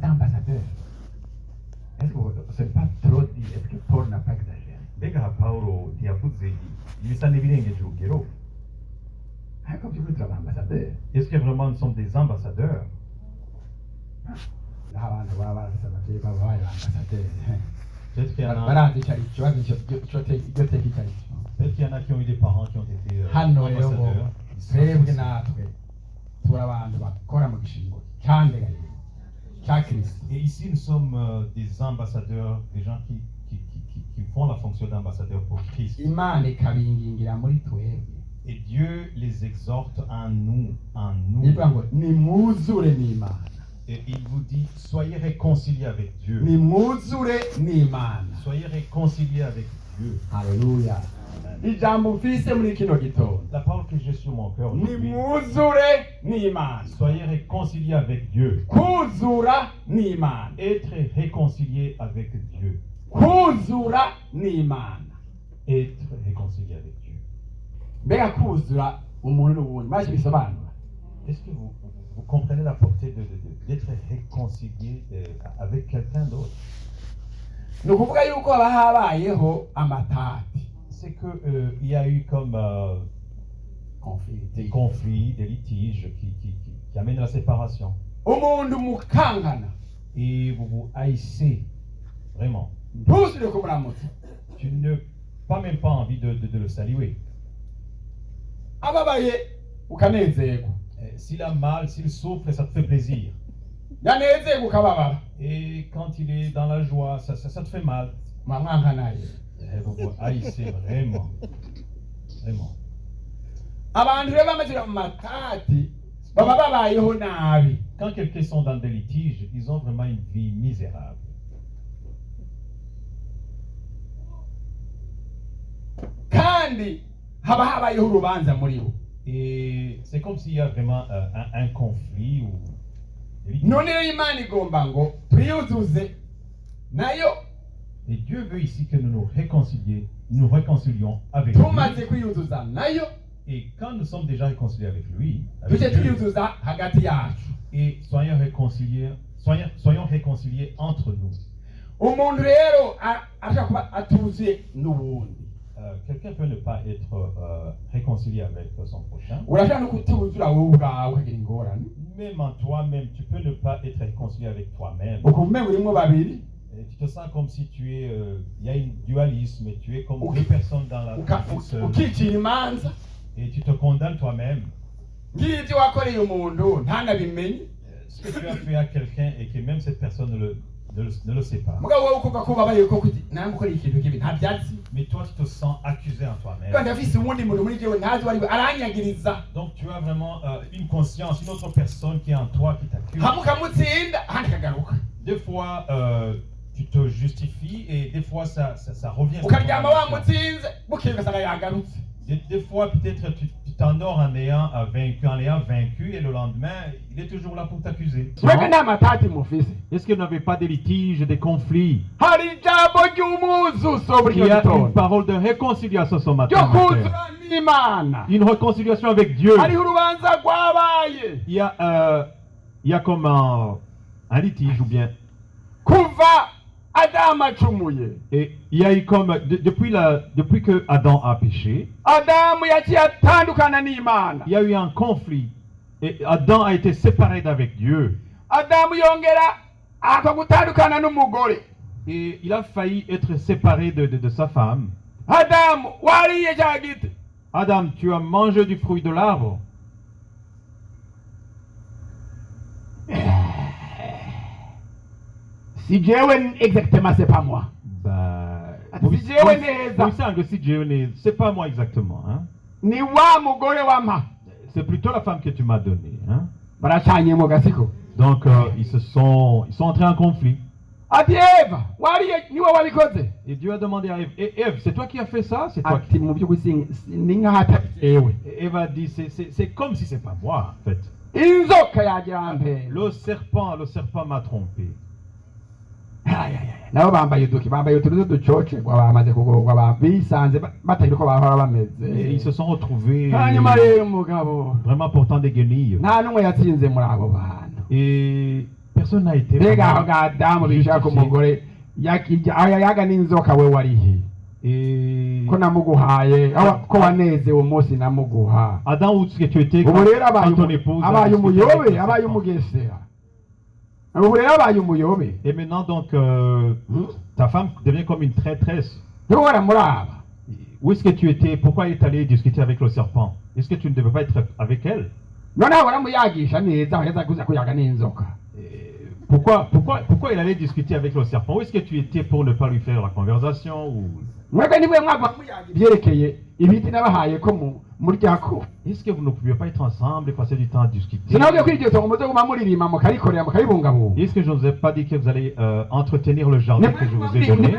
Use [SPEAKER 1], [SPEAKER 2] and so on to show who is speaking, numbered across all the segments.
[SPEAKER 1] d'ambassadeur. Est-ce que c'est pas trop dit? Est-ce que Paul n'a pas exagéré?
[SPEAKER 2] Mbega Paulo ntiyavuze ibisa n'ibirengeje urugero?
[SPEAKER 1] Comme tu veux être ambassadeur.
[SPEAKER 2] Est-ce que vraiment nous sommes des ambassadeurs? Peut-être qu'il y en a qui ont eu des parents qui ont été ambassadeurs. Et ici, nous sommes des ambassadeurs, des gens qui font la fonction d'ambassadeur pour Christ. Et Dieu les exhorte en nous. Et il vous dit, soyez réconciliés avec Dieu.
[SPEAKER 1] nimwuzure n'imana.
[SPEAKER 2] Soyez réconciliés avec Dieu.
[SPEAKER 1] Haleluya. Ijambo mfise muri kino gitondo,
[SPEAKER 2] La parole que j'ai sur mon cœur aujourd'hui.
[SPEAKER 1] nimwuzure n'imana.
[SPEAKER 2] Soyez réconciliés avec Dieu.
[SPEAKER 1] Kuzura n'imana.
[SPEAKER 2] Être réconcilié avec Dieu.
[SPEAKER 1] Kuzura n'imana.
[SPEAKER 2] Être réconcilié avec Dieu.
[SPEAKER 1] Mbega kuzura umuntu n'ubundi maze bisobanura.
[SPEAKER 2] Est-ce que vous comprenez la portée d'être réconcilié avec quelqu'un d'autre?
[SPEAKER 1] Ni ukuvuga yuko haba habayeho amatati,
[SPEAKER 2] C'est que il y a eu comme des conflits, des litiges qui amènent à la séparation.
[SPEAKER 1] umuntu mukangana
[SPEAKER 2] Et vous vous haïssez, vraiment.
[SPEAKER 1] ntusubire kumuramutsa.
[SPEAKER 2] Tu n'as pas même pas envie de le saluer.
[SPEAKER 1] Ababaye ukanezerwa,
[SPEAKER 2] S'il a mal, s'il souffre, ça te fait plaisir.
[SPEAKER 1] yanezerwa ukababara.
[SPEAKER 2] Et quand il est dans la joie, ça te fait mal.
[SPEAKER 1] Mwamwankanaye.
[SPEAKER 2] Et vous vous haïssez vraiment. Vraiment.
[SPEAKER 1] Abantu rero bamaze mu matati baba babayeho nabi.
[SPEAKER 2] Quand quelqu'un sont dans des litiges, ils ont vraiment une vie misérable.
[SPEAKER 1] Kandi haba habayeho urubanza muri bo.
[SPEAKER 2] Et c'est comme s'il y a vraiment un conflit ou des litiges.
[SPEAKER 1] None rero Imana igomba ngo twiyuzuze nayo.
[SPEAKER 2] Et Dieu veut ici que nous nous réconcilions avec
[SPEAKER 1] Tumaze
[SPEAKER 2] lui.
[SPEAKER 1] kwiyuzuza nayo,
[SPEAKER 2] Et quand nous sommes déjà réconciliés avec lui,
[SPEAKER 1] tujye twiyuzuza hagati yacu.
[SPEAKER 2] et soyons réconciliés entre nous.
[SPEAKER 1] Umuntu rero ashaka kuba atuzuye n'ubundi.
[SPEAKER 2] Quelqu'un peut ne pas être réconcilié avec son prochain.
[SPEAKER 1] Urashaka no kutuzura wowe ubwawe ukagira ingorane.
[SPEAKER 2] Même en toi-même, tu peux ne pas être réconcilié avec toi-même.
[SPEAKER 1] Ukumva urimo babiri.
[SPEAKER 2] Et tu te sens comme si tu es, il y a un dualisme, et tu es comme deux personnes dans la vie seule.
[SPEAKER 1] Ukicira imanza.
[SPEAKER 2] Et tu te condamnes toi-même.
[SPEAKER 1] Ngibyo wakoreye umuntu ntanabimenye.
[SPEAKER 2] Ce que tu as fait à quelqu'un et que même cette personne ne le sait pas.
[SPEAKER 1] Mugabo wowe ukumva ko babaye ko kuti nange ukora ikintu kibi nta byatsi.
[SPEAKER 2] Mais toi, tu te sens accusé en toi-même.
[SPEAKER 1] Kandi afise uwundi muntu muri jewe ntazi wari aranyagiriza.
[SPEAKER 2] Donc tu as vraiment une conscience, une autre personne qui est en toi qui t'accuse.
[SPEAKER 1] Hamukamutsinda ahandi kagaruka.
[SPEAKER 2] Des fois, tu te justifies et des fois, ça revient.
[SPEAKER 1] Ukaryama wamutsinze bukeye ugasanga yagarutse.
[SPEAKER 2] Des fois, peut-être tu t'endors en ayant vaincu et le lendemain, il est toujours là pour t'accuser.
[SPEAKER 1] Mwebwe nta matati mufise.
[SPEAKER 2] Est-ce que vous n'avez pas des litiges, des conflits?
[SPEAKER 1] Hari ijambo ry'umuzuzo buri
[SPEAKER 2] Il y a une
[SPEAKER 1] gitondo.
[SPEAKER 2] parole de réconciliation ce matin.
[SPEAKER 1] Ryo
[SPEAKER 2] mon frère.
[SPEAKER 1] kuzura n'Imana.
[SPEAKER 2] Une réconciliation avec Dieu.
[SPEAKER 1] Hariho urubanza rwabaye.
[SPEAKER 2] Il y a comme un litige ou bien.
[SPEAKER 1] Kuva Adamu acumuye.
[SPEAKER 2] Et il y a eu comme, depuis que Adam a péché,
[SPEAKER 1] Adamu yaciye atandukana n'Imana.
[SPEAKER 2] il y a eu un conflit. Et Adam a été séparé d'avec Dieu.
[SPEAKER 1] Adamu yongera akagutandukana n'umugore.
[SPEAKER 2] Et il a failli être séparé de sa femme.
[SPEAKER 1] Adamu wariye cya giti.
[SPEAKER 2] Adam, tu as mangé du fruit de l'arbre.
[SPEAKER 1] Si jewe exactement c'est pas moi. Si jewe neza.
[SPEAKER 2] C'est pas moi exactement. Hein?
[SPEAKER 1] Ni wa mugore wampa.
[SPEAKER 2] C'est plutôt la femme que tu m'as donnée. Hein?
[SPEAKER 1] Baracanye mu gasiko.
[SPEAKER 2] Donc ils sont entrés en conflit.
[SPEAKER 1] Ati Eva wariye niwe wabikoze.
[SPEAKER 2] Et Dieu a demandé à Ève, et Ève, c'est toi qui as fait ça? C'est toi
[SPEAKER 1] Ati mu by'ukuri ni nk'ahata ewe.
[SPEAKER 2] Et Ève a dit, c'est comme si c'est pas moi en fait.
[SPEAKER 1] Inzoka yagira mpera.
[SPEAKER 2] Le serpent m'a trompé.
[SPEAKER 1] Nabo bambaye uturuzo ducocegwa bamaze kugorwa bisanze batagira uko bahora bameze.
[SPEAKER 2] Et ils se sont retrouvés
[SPEAKER 1] hanyuma rero umugabo
[SPEAKER 2] vraiment portant des guenilles.
[SPEAKER 1] nta n'umwe yatsinze muri abo bantu.
[SPEAKER 2] Et personne n'a été
[SPEAKER 1] mbega aho ga Adamu bishaka umugore yaga n'inzoka we warihe
[SPEAKER 2] et
[SPEAKER 1] ko namuguhaye ko waneze uwo munsi namuguha.
[SPEAKER 2] Adam, où est-ce que tu étais
[SPEAKER 1] ubu rero
[SPEAKER 2] quand ton épouse a
[SPEAKER 1] abaye
[SPEAKER 2] discuté avec
[SPEAKER 1] umuyobe
[SPEAKER 2] le
[SPEAKER 1] abaye
[SPEAKER 2] serpent?
[SPEAKER 1] umugesera. Ubu rero abaye umuyobe.
[SPEAKER 2] Et maintenant donc ta femme devient comme une traîtresse.
[SPEAKER 1] Ntiwora muraba.
[SPEAKER 2] Où est-ce que tu étais? Pourquoi elle est allée discuter avec le serpent? Est-ce que tu ne devais pas être avec elle?
[SPEAKER 1] noneho baramuyagisha neza aheza kuza kuyaga n'inzoka.
[SPEAKER 2] Pourquoi il allait discuter avec le serpent? Où est-ce que tu étais pour ne pas lui faire la conversation ou...
[SPEAKER 1] mwebwe nimwe mwagwa muyaga ibyerekeye ibiti nabahaye ko muryako.
[SPEAKER 2] Est-ce que vous ne pouviez pas être ensemble et passer du temps à discuter?
[SPEAKER 1] Sinabwiye ko iryo tongo muze guma muririma mukarikorera mukayibungabunga.
[SPEAKER 2] Est-ce que je ne vous ai pas dit que vous allez entretenir le jardin que je vous ai donné?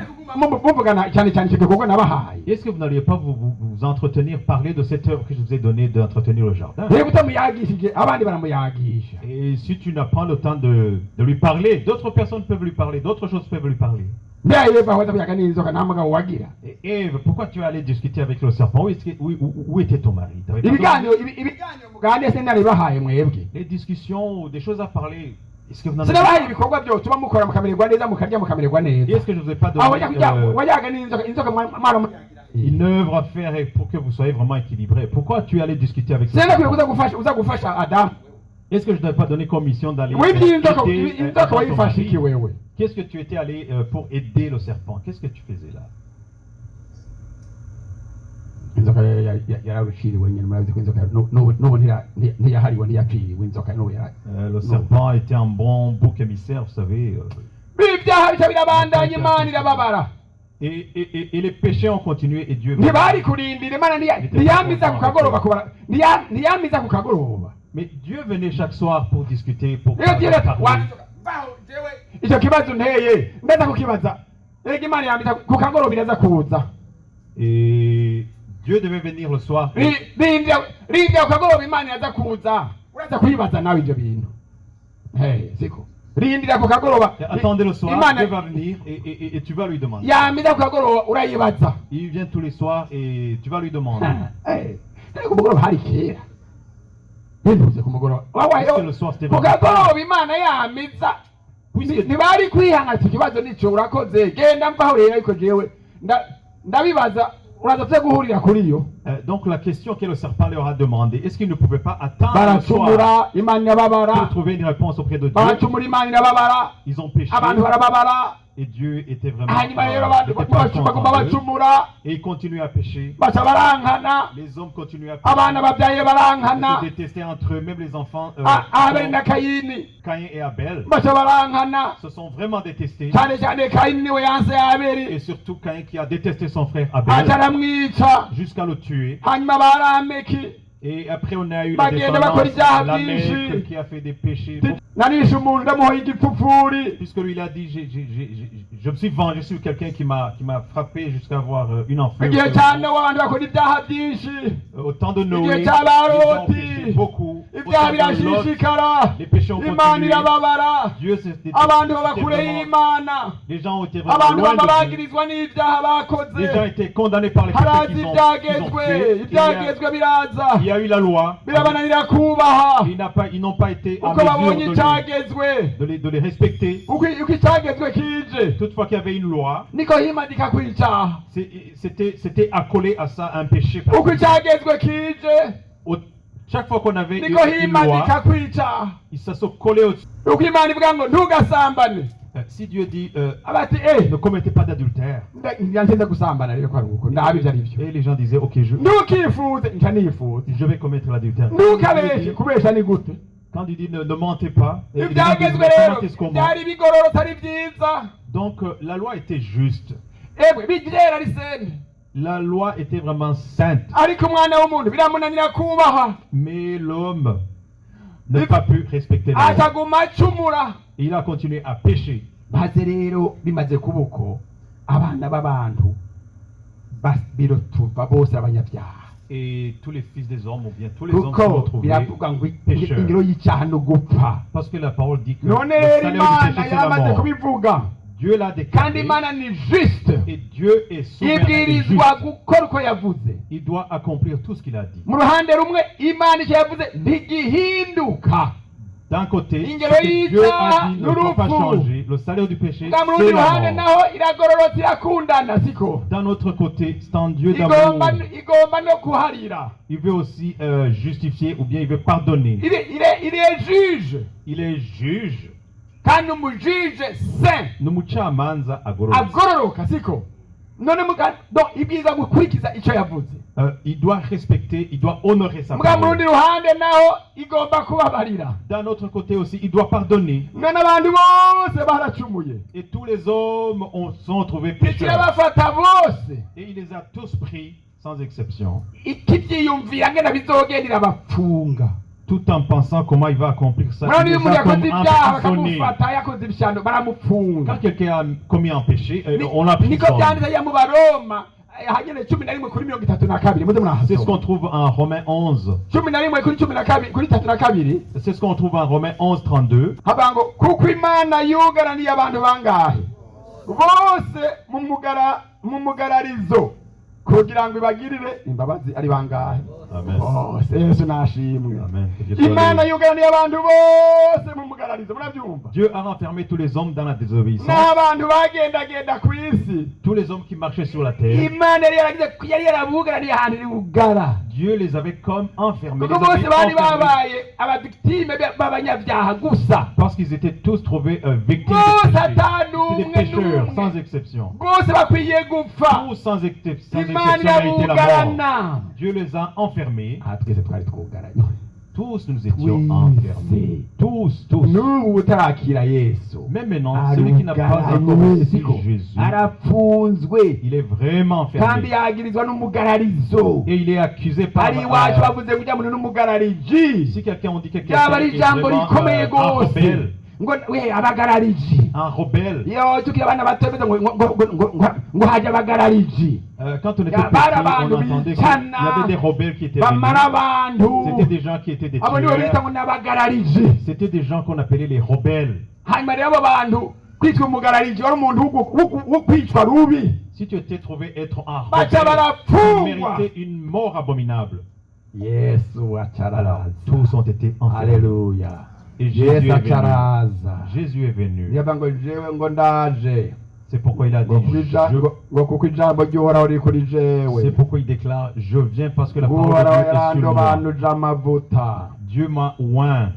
[SPEAKER 1] muvugana cyane cyane icyo gikorwa nabahaye.
[SPEAKER 2] Est-ce que vous n'alliez pas vous entretenir, parler de cette œuvre que je vous ai donnée d'entretenir le jardin?
[SPEAKER 1] rero utamuyagishije abandi baramuyagisha.
[SPEAKER 2] Et si tu n'as pas le temps de lui parler, d'autres personnes peuvent lui parler, d'autres choses peuvent lui parler.
[SPEAKER 1] mbere Eva ahora kuyaga n'inzoka nta mugabo wagira.
[SPEAKER 2] Et Ève, pourquoi tu es allé discuter avec le serpent? Où était ton mari? T'avais pas
[SPEAKER 1] ibiganiro
[SPEAKER 2] demandé?
[SPEAKER 1] ibiganiro mugande se naribahaye mwebwe.
[SPEAKER 2] Les discussions ou des choses à parler, est-ce que vous n'en avez
[SPEAKER 1] sinabahaye
[SPEAKER 2] pas?
[SPEAKER 1] ibikorwa byose tuba mukora mukamererwa neza mukarya mukamererwa neza.
[SPEAKER 2] Est-ce que je ne vous ai pas
[SPEAKER 1] aho
[SPEAKER 2] donné
[SPEAKER 1] wayaga n'inzoka inzoka mwaramuyagira.
[SPEAKER 2] une œuvre à faire pour que vous soyez vraiment équilibré? Pourquoi tu es allé discuter avec ce
[SPEAKER 1] sena
[SPEAKER 2] serpent?
[SPEAKER 1] kuye uza gufasha Adamu.
[SPEAKER 2] Est-ce que je ne t'avais pas donné comme mission d'aller
[SPEAKER 1] wibye inzoka
[SPEAKER 2] aider,
[SPEAKER 1] inzoka
[SPEAKER 2] ton
[SPEAKER 1] wayifashe
[SPEAKER 2] mari?
[SPEAKER 1] iki wewe.
[SPEAKER 2] Qu'est-ce que tu étais allé pour aider le serpent? Qu'est-ce que tu faisais là?
[SPEAKER 1] inzoka yararuciriwe nyine murabizi ko inzoka n'ubu ntiyahariwe ntiyapfiriwe inzoka n'ubu
[SPEAKER 2] Le serpent était un bon bouc émissaire, vous savez.
[SPEAKER 1] ibyaha bica birabandanya Imana irababara.
[SPEAKER 2] Et les péchés ont continué et Dieu.
[SPEAKER 1] ntibari kurindira Imana ntiyamiza ku kagoroba ntiyamiza ku kagoroba.
[SPEAKER 2] Mais Dieu venait chaque soir pour discuter, pour
[SPEAKER 1] iyo gira
[SPEAKER 2] parler.
[SPEAKER 1] icyo kibazo nteye ndaza kukibaza rega Imana yamiza ku kagoroba iraza kuza.
[SPEAKER 2] Et Dieu devait venir le soir.
[SPEAKER 1] rindira ku kagoroba Imana iraza kuza uraza kuyibaza nawe ibyo bintu. siko rindira ku kagoroba
[SPEAKER 2] Attendez le soir,
[SPEAKER 1] Imana
[SPEAKER 2] Dieu va venir et tu vas lui demander.
[SPEAKER 1] yamiza ku kagoroba urayibaza.
[SPEAKER 2] Il vient tous les soirs et tu vas lui demander.
[SPEAKER 1] ku mugoroba hari kera bivuze ku mugoroba
[SPEAKER 2] Est-ce que le soir c'était
[SPEAKER 1] ku
[SPEAKER 2] vraiment?
[SPEAKER 1] kagoroba Imana yamiza.
[SPEAKER 2] Puisque
[SPEAKER 1] ntibari kwihangana iki kibazo nicyo urakoze genda mvaho rero ariko jewe ndabibaza uraza tuze guhurira kuri yo.
[SPEAKER 2] Donc la question que le serpent leur a demandé, est-ce qu'ils ne pouvaient pas attendre le soir
[SPEAKER 1] baracumura Imana irababara.
[SPEAKER 2] pour trouver une réponse auprès de Dieu?
[SPEAKER 1] baracumura Imana irababara.
[SPEAKER 2] Ils ont péché
[SPEAKER 1] abantu barababara.
[SPEAKER 2] et Dieu était vraiment
[SPEAKER 1] hanyuma rero abantu
[SPEAKER 2] n'était pas
[SPEAKER 1] baguma
[SPEAKER 2] content d'eux.
[SPEAKER 1] bacumura
[SPEAKER 2] Et ils continuaient à pécher.
[SPEAKER 1] baca barankana.
[SPEAKER 2] Les hommes continuaient à
[SPEAKER 1] abana
[SPEAKER 2] pécher.
[SPEAKER 1] babyaye
[SPEAKER 2] Ils
[SPEAKER 1] barankana.
[SPEAKER 2] se détestaient entre eux, même les enfants.
[SPEAKER 1] Abeli na Kayini
[SPEAKER 2] Caïn et Abel
[SPEAKER 1] baca barankana.
[SPEAKER 2] se sont vraiment détestés.
[SPEAKER 1] cyane cyane Kayini niwe yanse Abeli
[SPEAKER 2] Et surtout Caïn qui a détesté son frère
[SPEAKER 1] aca
[SPEAKER 2] Abel
[SPEAKER 1] aramwica.
[SPEAKER 2] jusqu'à le tuer.
[SPEAKER 1] hanyuma barameki
[SPEAKER 2] Et après on a eu la
[SPEAKER 1] bagenda bakora
[SPEAKER 2] descendance
[SPEAKER 1] ibyaha
[SPEAKER 2] la
[SPEAKER 1] byinshi.
[SPEAKER 2] mère qui a fait des péchés.
[SPEAKER 1] nanishe umuntu ndamuhoye igipfupfuri.
[SPEAKER 2] Puisque lui il a dit, je me suis vengé sur quelqu'un qui m'a frappé jusqu'à avoir une enflure.
[SPEAKER 1] igihe cyane abantu bakora ibyaha byinshi.
[SPEAKER 2] Au temps de Noé,
[SPEAKER 1] igihe
[SPEAKER 2] ils
[SPEAKER 1] cy'abaroti
[SPEAKER 2] ont péché beaucoup. Au
[SPEAKER 1] ibyaha
[SPEAKER 2] temps de Lot,
[SPEAKER 1] birashishikara.
[SPEAKER 2] les péchés ont
[SPEAKER 1] Imana
[SPEAKER 2] continué.
[SPEAKER 1] irababara.
[SPEAKER 2] Dieu s'était
[SPEAKER 1] abantu baba kure
[SPEAKER 2] vraiment-
[SPEAKER 1] y'Imana.
[SPEAKER 2] les gens ont été vraiment
[SPEAKER 1] abantu
[SPEAKER 2] loin
[SPEAKER 1] baba
[SPEAKER 2] de Dieu.
[SPEAKER 1] bagirizwa n'ibyaha bakoze.
[SPEAKER 2] Les gens étaient condamnés par les péchés
[SPEAKER 1] haraza
[SPEAKER 2] qu'ils ont
[SPEAKER 1] ibyagezwe
[SPEAKER 2] fait.
[SPEAKER 1] ibyagezwe biraza
[SPEAKER 2] Il y a eu la loi.
[SPEAKER 1] birabananira kubaha
[SPEAKER 2] Ils n'ont pas été en
[SPEAKER 1] uko babonye
[SPEAKER 2] mesure
[SPEAKER 1] icyagezwe
[SPEAKER 2] de les respecter.
[SPEAKER 1] uko icyagezwe kije
[SPEAKER 2] Toutefois qu'il y avait une loi,
[SPEAKER 1] niko himadika kw'icyaha.
[SPEAKER 2] c'était accolé à ça un péché.
[SPEAKER 1] uko icyagezwe kije
[SPEAKER 2] Chaque fois qu'on avait
[SPEAKER 1] niko
[SPEAKER 2] une loi,
[SPEAKER 1] himadika kw'icyaha.
[SPEAKER 2] ça se collait au...
[SPEAKER 1] uko Imana ivuga ngo ntugasambane
[SPEAKER 2] Si Dieu dit,
[SPEAKER 1] abati
[SPEAKER 2] ne commettez pas d'adultère,
[SPEAKER 1] ntiyanze gusambana rero ko ari uko ndabi ibyo ari byo.
[SPEAKER 2] et les gens disaient, ok,
[SPEAKER 1] ntukifuze nca nifuza.
[SPEAKER 2] je vais commettre l'adultère.
[SPEAKER 1] ntukabeshye kubesha ni gute.
[SPEAKER 2] Quand il dit ne mentez pas, et les gens disent,
[SPEAKER 1] ibyagezwe
[SPEAKER 2] mais
[SPEAKER 1] rero
[SPEAKER 2] comment est-ce qu'on ment?
[SPEAKER 1] byari bigororotse ari byiza.
[SPEAKER 2] Donc la loi était juste.
[SPEAKER 1] ebwe biryera ari sene
[SPEAKER 2] La loi était vraiment sainte.
[SPEAKER 1] ariko umwana w'umuntu biramunanira kubaha.
[SPEAKER 2] Mais l'homme n'a pas pu respecter la loi.
[SPEAKER 1] ataguma acumura.
[SPEAKER 2] Et il a continué à pécher.
[SPEAKER 1] maze rero bimaze kuba uko abana b'abantu birotuva bose abanyabyaha.
[SPEAKER 2] Et tous les fils des hommes, ou bien tous les hommes se
[SPEAKER 1] kuko
[SPEAKER 2] retrouvaient
[SPEAKER 1] biravuga ngo
[SPEAKER 2] pécheurs.
[SPEAKER 1] ingiro y'icyaha no gupfa.
[SPEAKER 2] Parce que la parole dit que le
[SPEAKER 1] none rero
[SPEAKER 2] salaire du
[SPEAKER 1] Imana
[SPEAKER 2] péché, c'est la
[SPEAKER 1] yamaze
[SPEAKER 2] mort.
[SPEAKER 1] kubivuga
[SPEAKER 2] Dieu l'a
[SPEAKER 1] kandi
[SPEAKER 2] déclaré.
[SPEAKER 1] Imana ni juste.
[SPEAKER 2] Et Dieu est souverain et juste.
[SPEAKER 1] ibwirizwa gukora uko yavuze.
[SPEAKER 2] Il doit accomplir tout ce qu'il a dit.
[SPEAKER 1] mu ruhande rumwe Imana icyo yavuze ntigihinduka.
[SPEAKER 2] D'un côté,
[SPEAKER 1] Ingero
[SPEAKER 2] ce que Dieu a dit ne peut pas
[SPEAKER 1] y'icyaha
[SPEAKER 2] changer. Le salaire du péché,
[SPEAKER 1] bwa mu
[SPEAKER 2] c'est
[SPEAKER 1] rundi
[SPEAKER 2] la
[SPEAKER 1] ruhande
[SPEAKER 2] mort.
[SPEAKER 1] naho iragororotse irakundana siko.
[SPEAKER 2] D'un autre côté, c'est un Dieu
[SPEAKER 1] igomba
[SPEAKER 2] d'amour.
[SPEAKER 1] igomba no kuharira.
[SPEAKER 2] Il veut aussi justifier ou bien il veut pardonner.
[SPEAKER 1] il est juge
[SPEAKER 2] Il est juge.
[SPEAKER 1] kandi umujije saint
[SPEAKER 2] N'umucamanza agororotse.
[SPEAKER 1] agororoka siko. none donc ibwirizwa gukurikiza icyo yavuze.
[SPEAKER 2] Il doit respecter, il doit honorer sa
[SPEAKER 1] Muga mu
[SPEAKER 2] parole.
[SPEAKER 1] rundi ruhande naho igomba kubabarira.
[SPEAKER 2] D'un autre côté aussi, il doit pardonner.
[SPEAKER 1] None abantu bose baracumuye.
[SPEAKER 2] Et tous les hommes sont trouvés pécheurs.
[SPEAKER 1] Ikirabafata bose.
[SPEAKER 2] Et il les a tous pris, sans exception,
[SPEAKER 1] Ikibyiyumvira ngena bizogendera bafunga.
[SPEAKER 2] tout en pensant comment il va accomplir ça.
[SPEAKER 1] Murabona
[SPEAKER 2] Il
[SPEAKER 1] iyo
[SPEAKER 2] les
[SPEAKER 1] umuntu
[SPEAKER 2] a comme
[SPEAKER 1] yakoze ibyaha
[SPEAKER 2] emprisonnés.
[SPEAKER 1] bakamufata yakoze ibishano baramufunga.
[SPEAKER 2] Quand quelqu'un a commis un péché, on l'a pris.
[SPEAKER 1] Niko byanditse ya mu Baroma hagene 11 kuri 32 muze
[SPEAKER 2] C'est ce qu'on
[SPEAKER 1] murahasoma.
[SPEAKER 2] trouve en Romains 11.
[SPEAKER 1] 11 kuri 12 kuri 32
[SPEAKER 2] C'est ce qu'on trouve en Romains 11, 32.
[SPEAKER 1] haba ngo kuko Imana yugaraniye abantu bangahe bose mu mugararizo kugira ngo ibagirire imbabazi ari bangahe.
[SPEAKER 2] Amen.
[SPEAKER 1] Yesu nashimwe.
[SPEAKER 2] Amen. Que Dieu soit
[SPEAKER 1] Imana
[SPEAKER 2] loué.
[SPEAKER 1] yugaraniye abantu bose mu mugararizo murabyumva.
[SPEAKER 2] Dieu a renfermé tous les hommes dans la désobéissance.
[SPEAKER 1] N'abantu bagendagenda ku isi
[SPEAKER 2] Tous les hommes qui marchaient sur la terre.
[SPEAKER 1] Imana yari yarabugaraniye ahantu iri bugara
[SPEAKER 2] Dieu les avait comme enfermés.
[SPEAKER 1] kuko
[SPEAKER 2] les avait
[SPEAKER 1] bose bari
[SPEAKER 2] enfermés.
[SPEAKER 1] babaye abavictime b'abanyabyaha gusa
[SPEAKER 2] Parce qu'ils étaient tous trouvés victimes
[SPEAKER 1] bose
[SPEAKER 2] de péché.
[SPEAKER 1] atanu
[SPEAKER 2] C'était des pécheurs, sans exception.
[SPEAKER 1] bose bakwiye gupfa.
[SPEAKER 2] Tous sans exception
[SPEAKER 1] Imana
[SPEAKER 2] méritaient la mort.
[SPEAKER 1] irabugarana.
[SPEAKER 2] Dieu les a enfermés.
[SPEAKER 1] Twese twari twugaranye.
[SPEAKER 2] Tous nous étions
[SPEAKER 1] Oui,
[SPEAKER 2] enfermés. Tous.
[SPEAKER 1] N'ubu utarakira Yesu
[SPEAKER 2] Même maintenant, celui qui n'a pas encore reçu Jésus,
[SPEAKER 1] arafunzwe
[SPEAKER 2] il est vraiment
[SPEAKER 1] kandi
[SPEAKER 2] enfermé.
[SPEAKER 1] yagirizwa n'umugararizo.
[SPEAKER 2] Et il est accusé par
[SPEAKER 1] ari iwacu bavuze ngo ujya muntu n'umugarariji
[SPEAKER 2] si quelqu'un on dit que
[SPEAKER 1] ryaba ari
[SPEAKER 2] quelqu'un est
[SPEAKER 1] ijambo
[SPEAKER 2] vraiment
[SPEAKER 1] rikomeye
[SPEAKER 2] un
[SPEAKER 1] gose
[SPEAKER 2] rebelle,
[SPEAKER 1] ngo we abagarariji
[SPEAKER 2] un rebelle.
[SPEAKER 1] iyo tukiri abana bato bivuze ngo haje abagarariji
[SPEAKER 2] Quand on était
[SPEAKER 1] Ya,
[SPEAKER 2] petit,
[SPEAKER 1] bara
[SPEAKER 2] on
[SPEAKER 1] bantu
[SPEAKER 2] entendait qu'il
[SPEAKER 1] bicana,
[SPEAKER 2] y avait des rebelles qui étaient venus.
[SPEAKER 1] bamara abantu
[SPEAKER 2] C'était des gens qui étaient des
[SPEAKER 1] abo nibo bita
[SPEAKER 2] tueurs.
[SPEAKER 1] ngo n'abagarariji.
[SPEAKER 2] C'était des gens qu'on appelait les rebelles.
[SPEAKER 1] hanyuma rero abo bantu kwitwa umugarariji wari umuntu wo kwicwa rubi
[SPEAKER 2] Si tu étais trouvé être un
[SPEAKER 1] baca
[SPEAKER 2] rebelle, tu
[SPEAKER 1] barapfungwa.
[SPEAKER 2] méritais une mort abominable.
[SPEAKER 1] Yesu
[SPEAKER 2] Alors,
[SPEAKER 1] acaraza.
[SPEAKER 2] tous ont été enfermés.
[SPEAKER 1] Haleluya.
[SPEAKER 2] Et Jésus
[SPEAKER 1] Yesu
[SPEAKER 2] est venu.
[SPEAKER 1] acaraza.
[SPEAKER 2] Jésus est venu.
[SPEAKER 1] Yaba ngo jewe ngo ndaje
[SPEAKER 2] C'est pourquoi il a dit,
[SPEAKER 1] ngo kuko ijambo ry'uhoraho riri kuri jewe
[SPEAKER 2] c'est pourquoi il déclare, je viens parce que la parole de
[SPEAKER 1] uhoraho
[SPEAKER 2] Dieu est sur moi.
[SPEAKER 1] yarandobanuje amavuta
[SPEAKER 2] Dieu m'a oint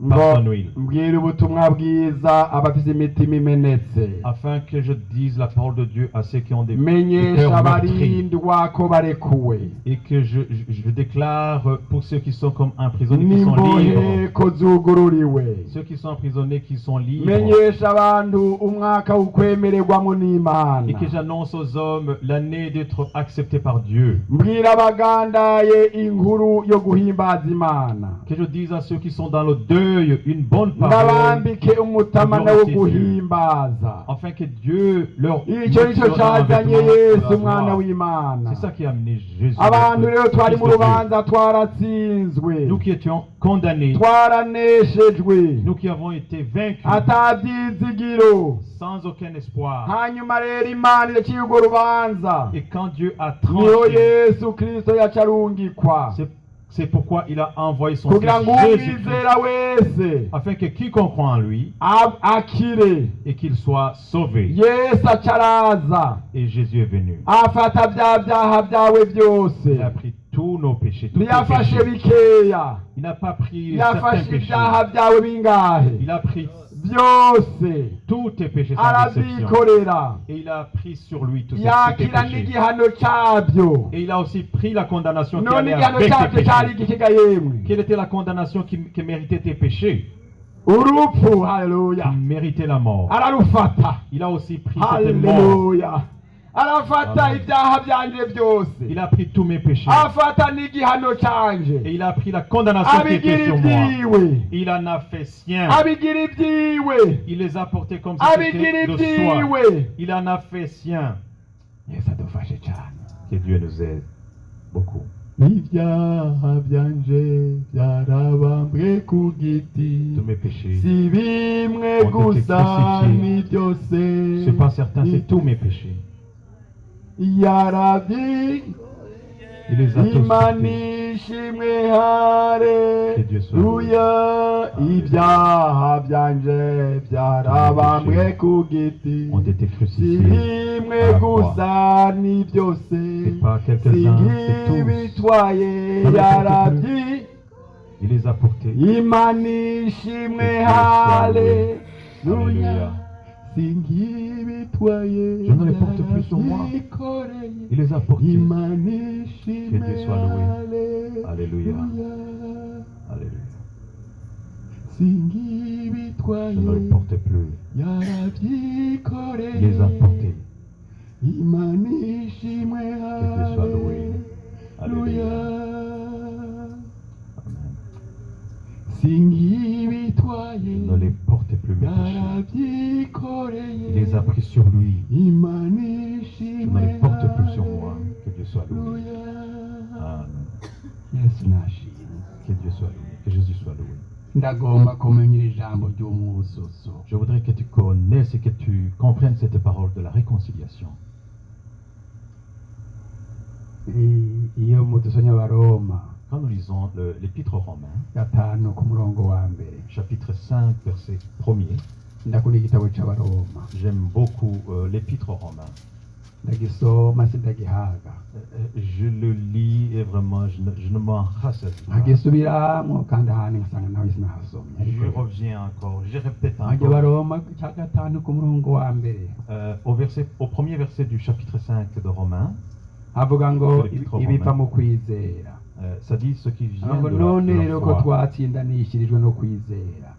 [SPEAKER 1] ngo
[SPEAKER 2] par son huile,
[SPEAKER 1] mbwira ubutumwa bwiza abafite imitima imenetse
[SPEAKER 2] afin que je dise la parole de Dieu à ceux qui ont des
[SPEAKER 1] menyesha
[SPEAKER 2] cœurs meurtris,
[SPEAKER 1] abarindwa ko barekuwe
[SPEAKER 2] et que je déclare pour ceux qui sont comme emprisonnés, qui sont libres,
[SPEAKER 1] n'imbohe ko zugururiwe.
[SPEAKER 2] ceux qui sont emprisonnés, qui sont libres,
[SPEAKER 1] menyesha abantu umwaka w'ukwemererwamo
[SPEAKER 2] et
[SPEAKER 1] n'Imana.
[SPEAKER 2] que j'annonce aux hommes l'année d'être accepté par Dieu,
[SPEAKER 1] mbwira abagandaye inkuru yo guhimbaza Imana.
[SPEAKER 2] que je dise à ceux qui sont dans le deuil une bonne parole,
[SPEAKER 1] ndabambike umutamana wo guhimbaza.
[SPEAKER 2] afin que Dieu leur
[SPEAKER 1] icyo nicyo
[SPEAKER 2] leur donne un
[SPEAKER 1] cyazanye
[SPEAKER 2] vêtement de
[SPEAKER 1] Yesu
[SPEAKER 2] la
[SPEAKER 1] umwana
[SPEAKER 2] gloire.
[SPEAKER 1] w'Imana.
[SPEAKER 2] C'est ça qui a amené Jésus.
[SPEAKER 1] abantu
[SPEAKER 2] notre
[SPEAKER 1] rero twari
[SPEAKER 2] Fils
[SPEAKER 1] mu
[SPEAKER 2] de Dieu.
[SPEAKER 1] rubanza twaratsinzwe
[SPEAKER 2] Nous qui étions condamnés,
[SPEAKER 1] twaraneshejwe
[SPEAKER 2] nous qui avons été vaincus
[SPEAKER 1] atabyizigiro.
[SPEAKER 2] sans aucun espoir.
[SPEAKER 1] hanyuma rero Imana yaciye urwo rubanza
[SPEAKER 2] Et quand Dieu a
[SPEAKER 1] niho
[SPEAKER 2] tranché,
[SPEAKER 1] Yesu Kristo yaca arungikwa
[SPEAKER 2] c'est pourquoi il a envoyé son
[SPEAKER 1] kugira ngo
[SPEAKER 2] Fils Jésus,
[SPEAKER 1] umwizera wese
[SPEAKER 2] afin que quiconque croit en lui
[SPEAKER 1] akire.
[SPEAKER 2] et qu'il soit sauvé.
[SPEAKER 1] Yesu aca araza
[SPEAKER 2] Et Jésus est venu.
[SPEAKER 1] afata bya byaha byawe byose.
[SPEAKER 2] Il a pris tous nos péchés, tous nos
[SPEAKER 1] ntiyafashe
[SPEAKER 2] péchés.
[SPEAKER 1] bikeya,
[SPEAKER 2] Il n'a pas pris certains
[SPEAKER 1] yafashe
[SPEAKER 2] péchés.
[SPEAKER 1] ibyaha byawe bingahe
[SPEAKER 2] Il a pris
[SPEAKER 1] byose
[SPEAKER 2] tous tes péchés sans exception.
[SPEAKER 1] arabyikorera,
[SPEAKER 2] Et il a pris sur lui tous tes
[SPEAKER 1] yakira
[SPEAKER 2] péchés.
[SPEAKER 1] n'igihano cyabyo.
[SPEAKER 2] Et il a aussi pris la condamnation qui
[SPEAKER 1] none
[SPEAKER 2] allait
[SPEAKER 1] igihano
[SPEAKER 2] avec tes
[SPEAKER 1] cyabyo cyari
[SPEAKER 2] péchés.
[SPEAKER 1] igikiga yemwe
[SPEAKER 2] Quelle était la condamnation qui méritait tes péchés?
[SPEAKER 1] urupfu. Haleluya.
[SPEAKER 2] Qui méritait la mort.
[SPEAKER 1] ararufata.
[SPEAKER 2] Il a aussi pris cette mort.
[SPEAKER 1] Haleluya. arafata
[SPEAKER 2] Amen.
[SPEAKER 1] ibyaha byanje byose,
[SPEAKER 2] Il a pris tous mes péchés.
[SPEAKER 1] afata n'igihano
[SPEAKER 2] Et
[SPEAKER 1] cyanje,
[SPEAKER 2] il a pris la condamnation qui était
[SPEAKER 1] abigira
[SPEAKER 2] sur moi.
[SPEAKER 1] ibyiwe,
[SPEAKER 2] Il en a fait sien.
[SPEAKER 1] abigira ibyiwe,
[SPEAKER 2] Il les a portés comme si
[SPEAKER 1] abigira
[SPEAKER 2] c'était de soi.
[SPEAKER 1] ibyiwe.
[SPEAKER 2] Il en a fait sien.
[SPEAKER 1] Yesu adufashe cyane.
[SPEAKER 2] Que Dieu nous aide beaucoup.
[SPEAKER 1] ibyaha byanje byarabambwe ku giti,
[SPEAKER 2] Tous mes péchés.
[SPEAKER 1] si bimwe
[SPEAKER 2] ont été
[SPEAKER 1] gusa
[SPEAKER 2] crucifiés.
[SPEAKER 1] ni byose,
[SPEAKER 2] C'est pas certain, c'est tous mes péchés.
[SPEAKER 1] yarabyi
[SPEAKER 2] Il les a tous portés.
[SPEAKER 1] imanishimwe
[SPEAKER 2] Que Dieu soit
[SPEAKER 1] hareruya, ibyaha byanje byarabambwe ku giti,
[SPEAKER 2] Ont été
[SPEAKER 1] si
[SPEAKER 2] crucifiés.
[SPEAKER 1] bimwe
[SPEAKER 2] à la croix.
[SPEAKER 1] gusa ni byose,
[SPEAKER 2] C'est pas quelques-uns, c'est tous.
[SPEAKER 1] bitwaye
[SPEAKER 2] Avec
[SPEAKER 1] yarabyi
[SPEAKER 2] Il les a portés.
[SPEAKER 1] imanishimwe
[SPEAKER 2] Alléluia.
[SPEAKER 1] hareruya,
[SPEAKER 2] Je ne les porte plus sur moi. Il les a portés. Que Dieu soit loué. Alléluia. Alléluia. Je ne les porte plus. Il les a portés. Que Dieu soit loué. Alléluia. Amen. Je ne les porte plus mes péchés. Il les a pris sur lui. Je ne les porte plus sur moi. Que Dieu soit loué. Amen. Que Dieu soit loué. Que Jésus soit loué.
[SPEAKER 1] ndagomba kumenya ijambo ry'umuzuzu.
[SPEAKER 2] Je voudrais que tu connaisses et que tu comprennes cette parole de la réconciliation.
[SPEAKER 1] Iyo mudusomye Abaroma
[SPEAKER 2] Quand nous lisons l'épître aux Romains,
[SPEAKER 1] 5 ku murongo wa mbere,
[SPEAKER 2] chapitre 5, verset 1er,
[SPEAKER 1] ndakunda igitabo c'Abaroma,
[SPEAKER 2] j'aime beaucoup l'épître aux Romains.
[SPEAKER 1] ndagisoma sindagihaga,
[SPEAKER 2] Je le lis et vraiment, je ne m'en rassasie pas.
[SPEAKER 1] nkagisubiramwo kandi ahandi ngasanga nawe sinahasomye.
[SPEAKER 2] Je reviens encore, je répète
[SPEAKER 1] Nkajya
[SPEAKER 2] encore.
[SPEAKER 1] Abaroma ca 5 ku murongo wa mbere,
[SPEAKER 2] Au premier verset du chapitre 5 de Romains,
[SPEAKER 1] havuga ngo
[SPEAKER 2] L'épître aux
[SPEAKER 1] ibiva
[SPEAKER 2] Romains.
[SPEAKER 1] mu kwizera.
[SPEAKER 2] ça dit ce qui vient
[SPEAKER 1] ngo
[SPEAKER 2] de
[SPEAKER 1] none
[SPEAKER 2] la
[SPEAKER 1] rero ko
[SPEAKER 2] foi.
[SPEAKER 1] twatsindanishirijwe no kwizera,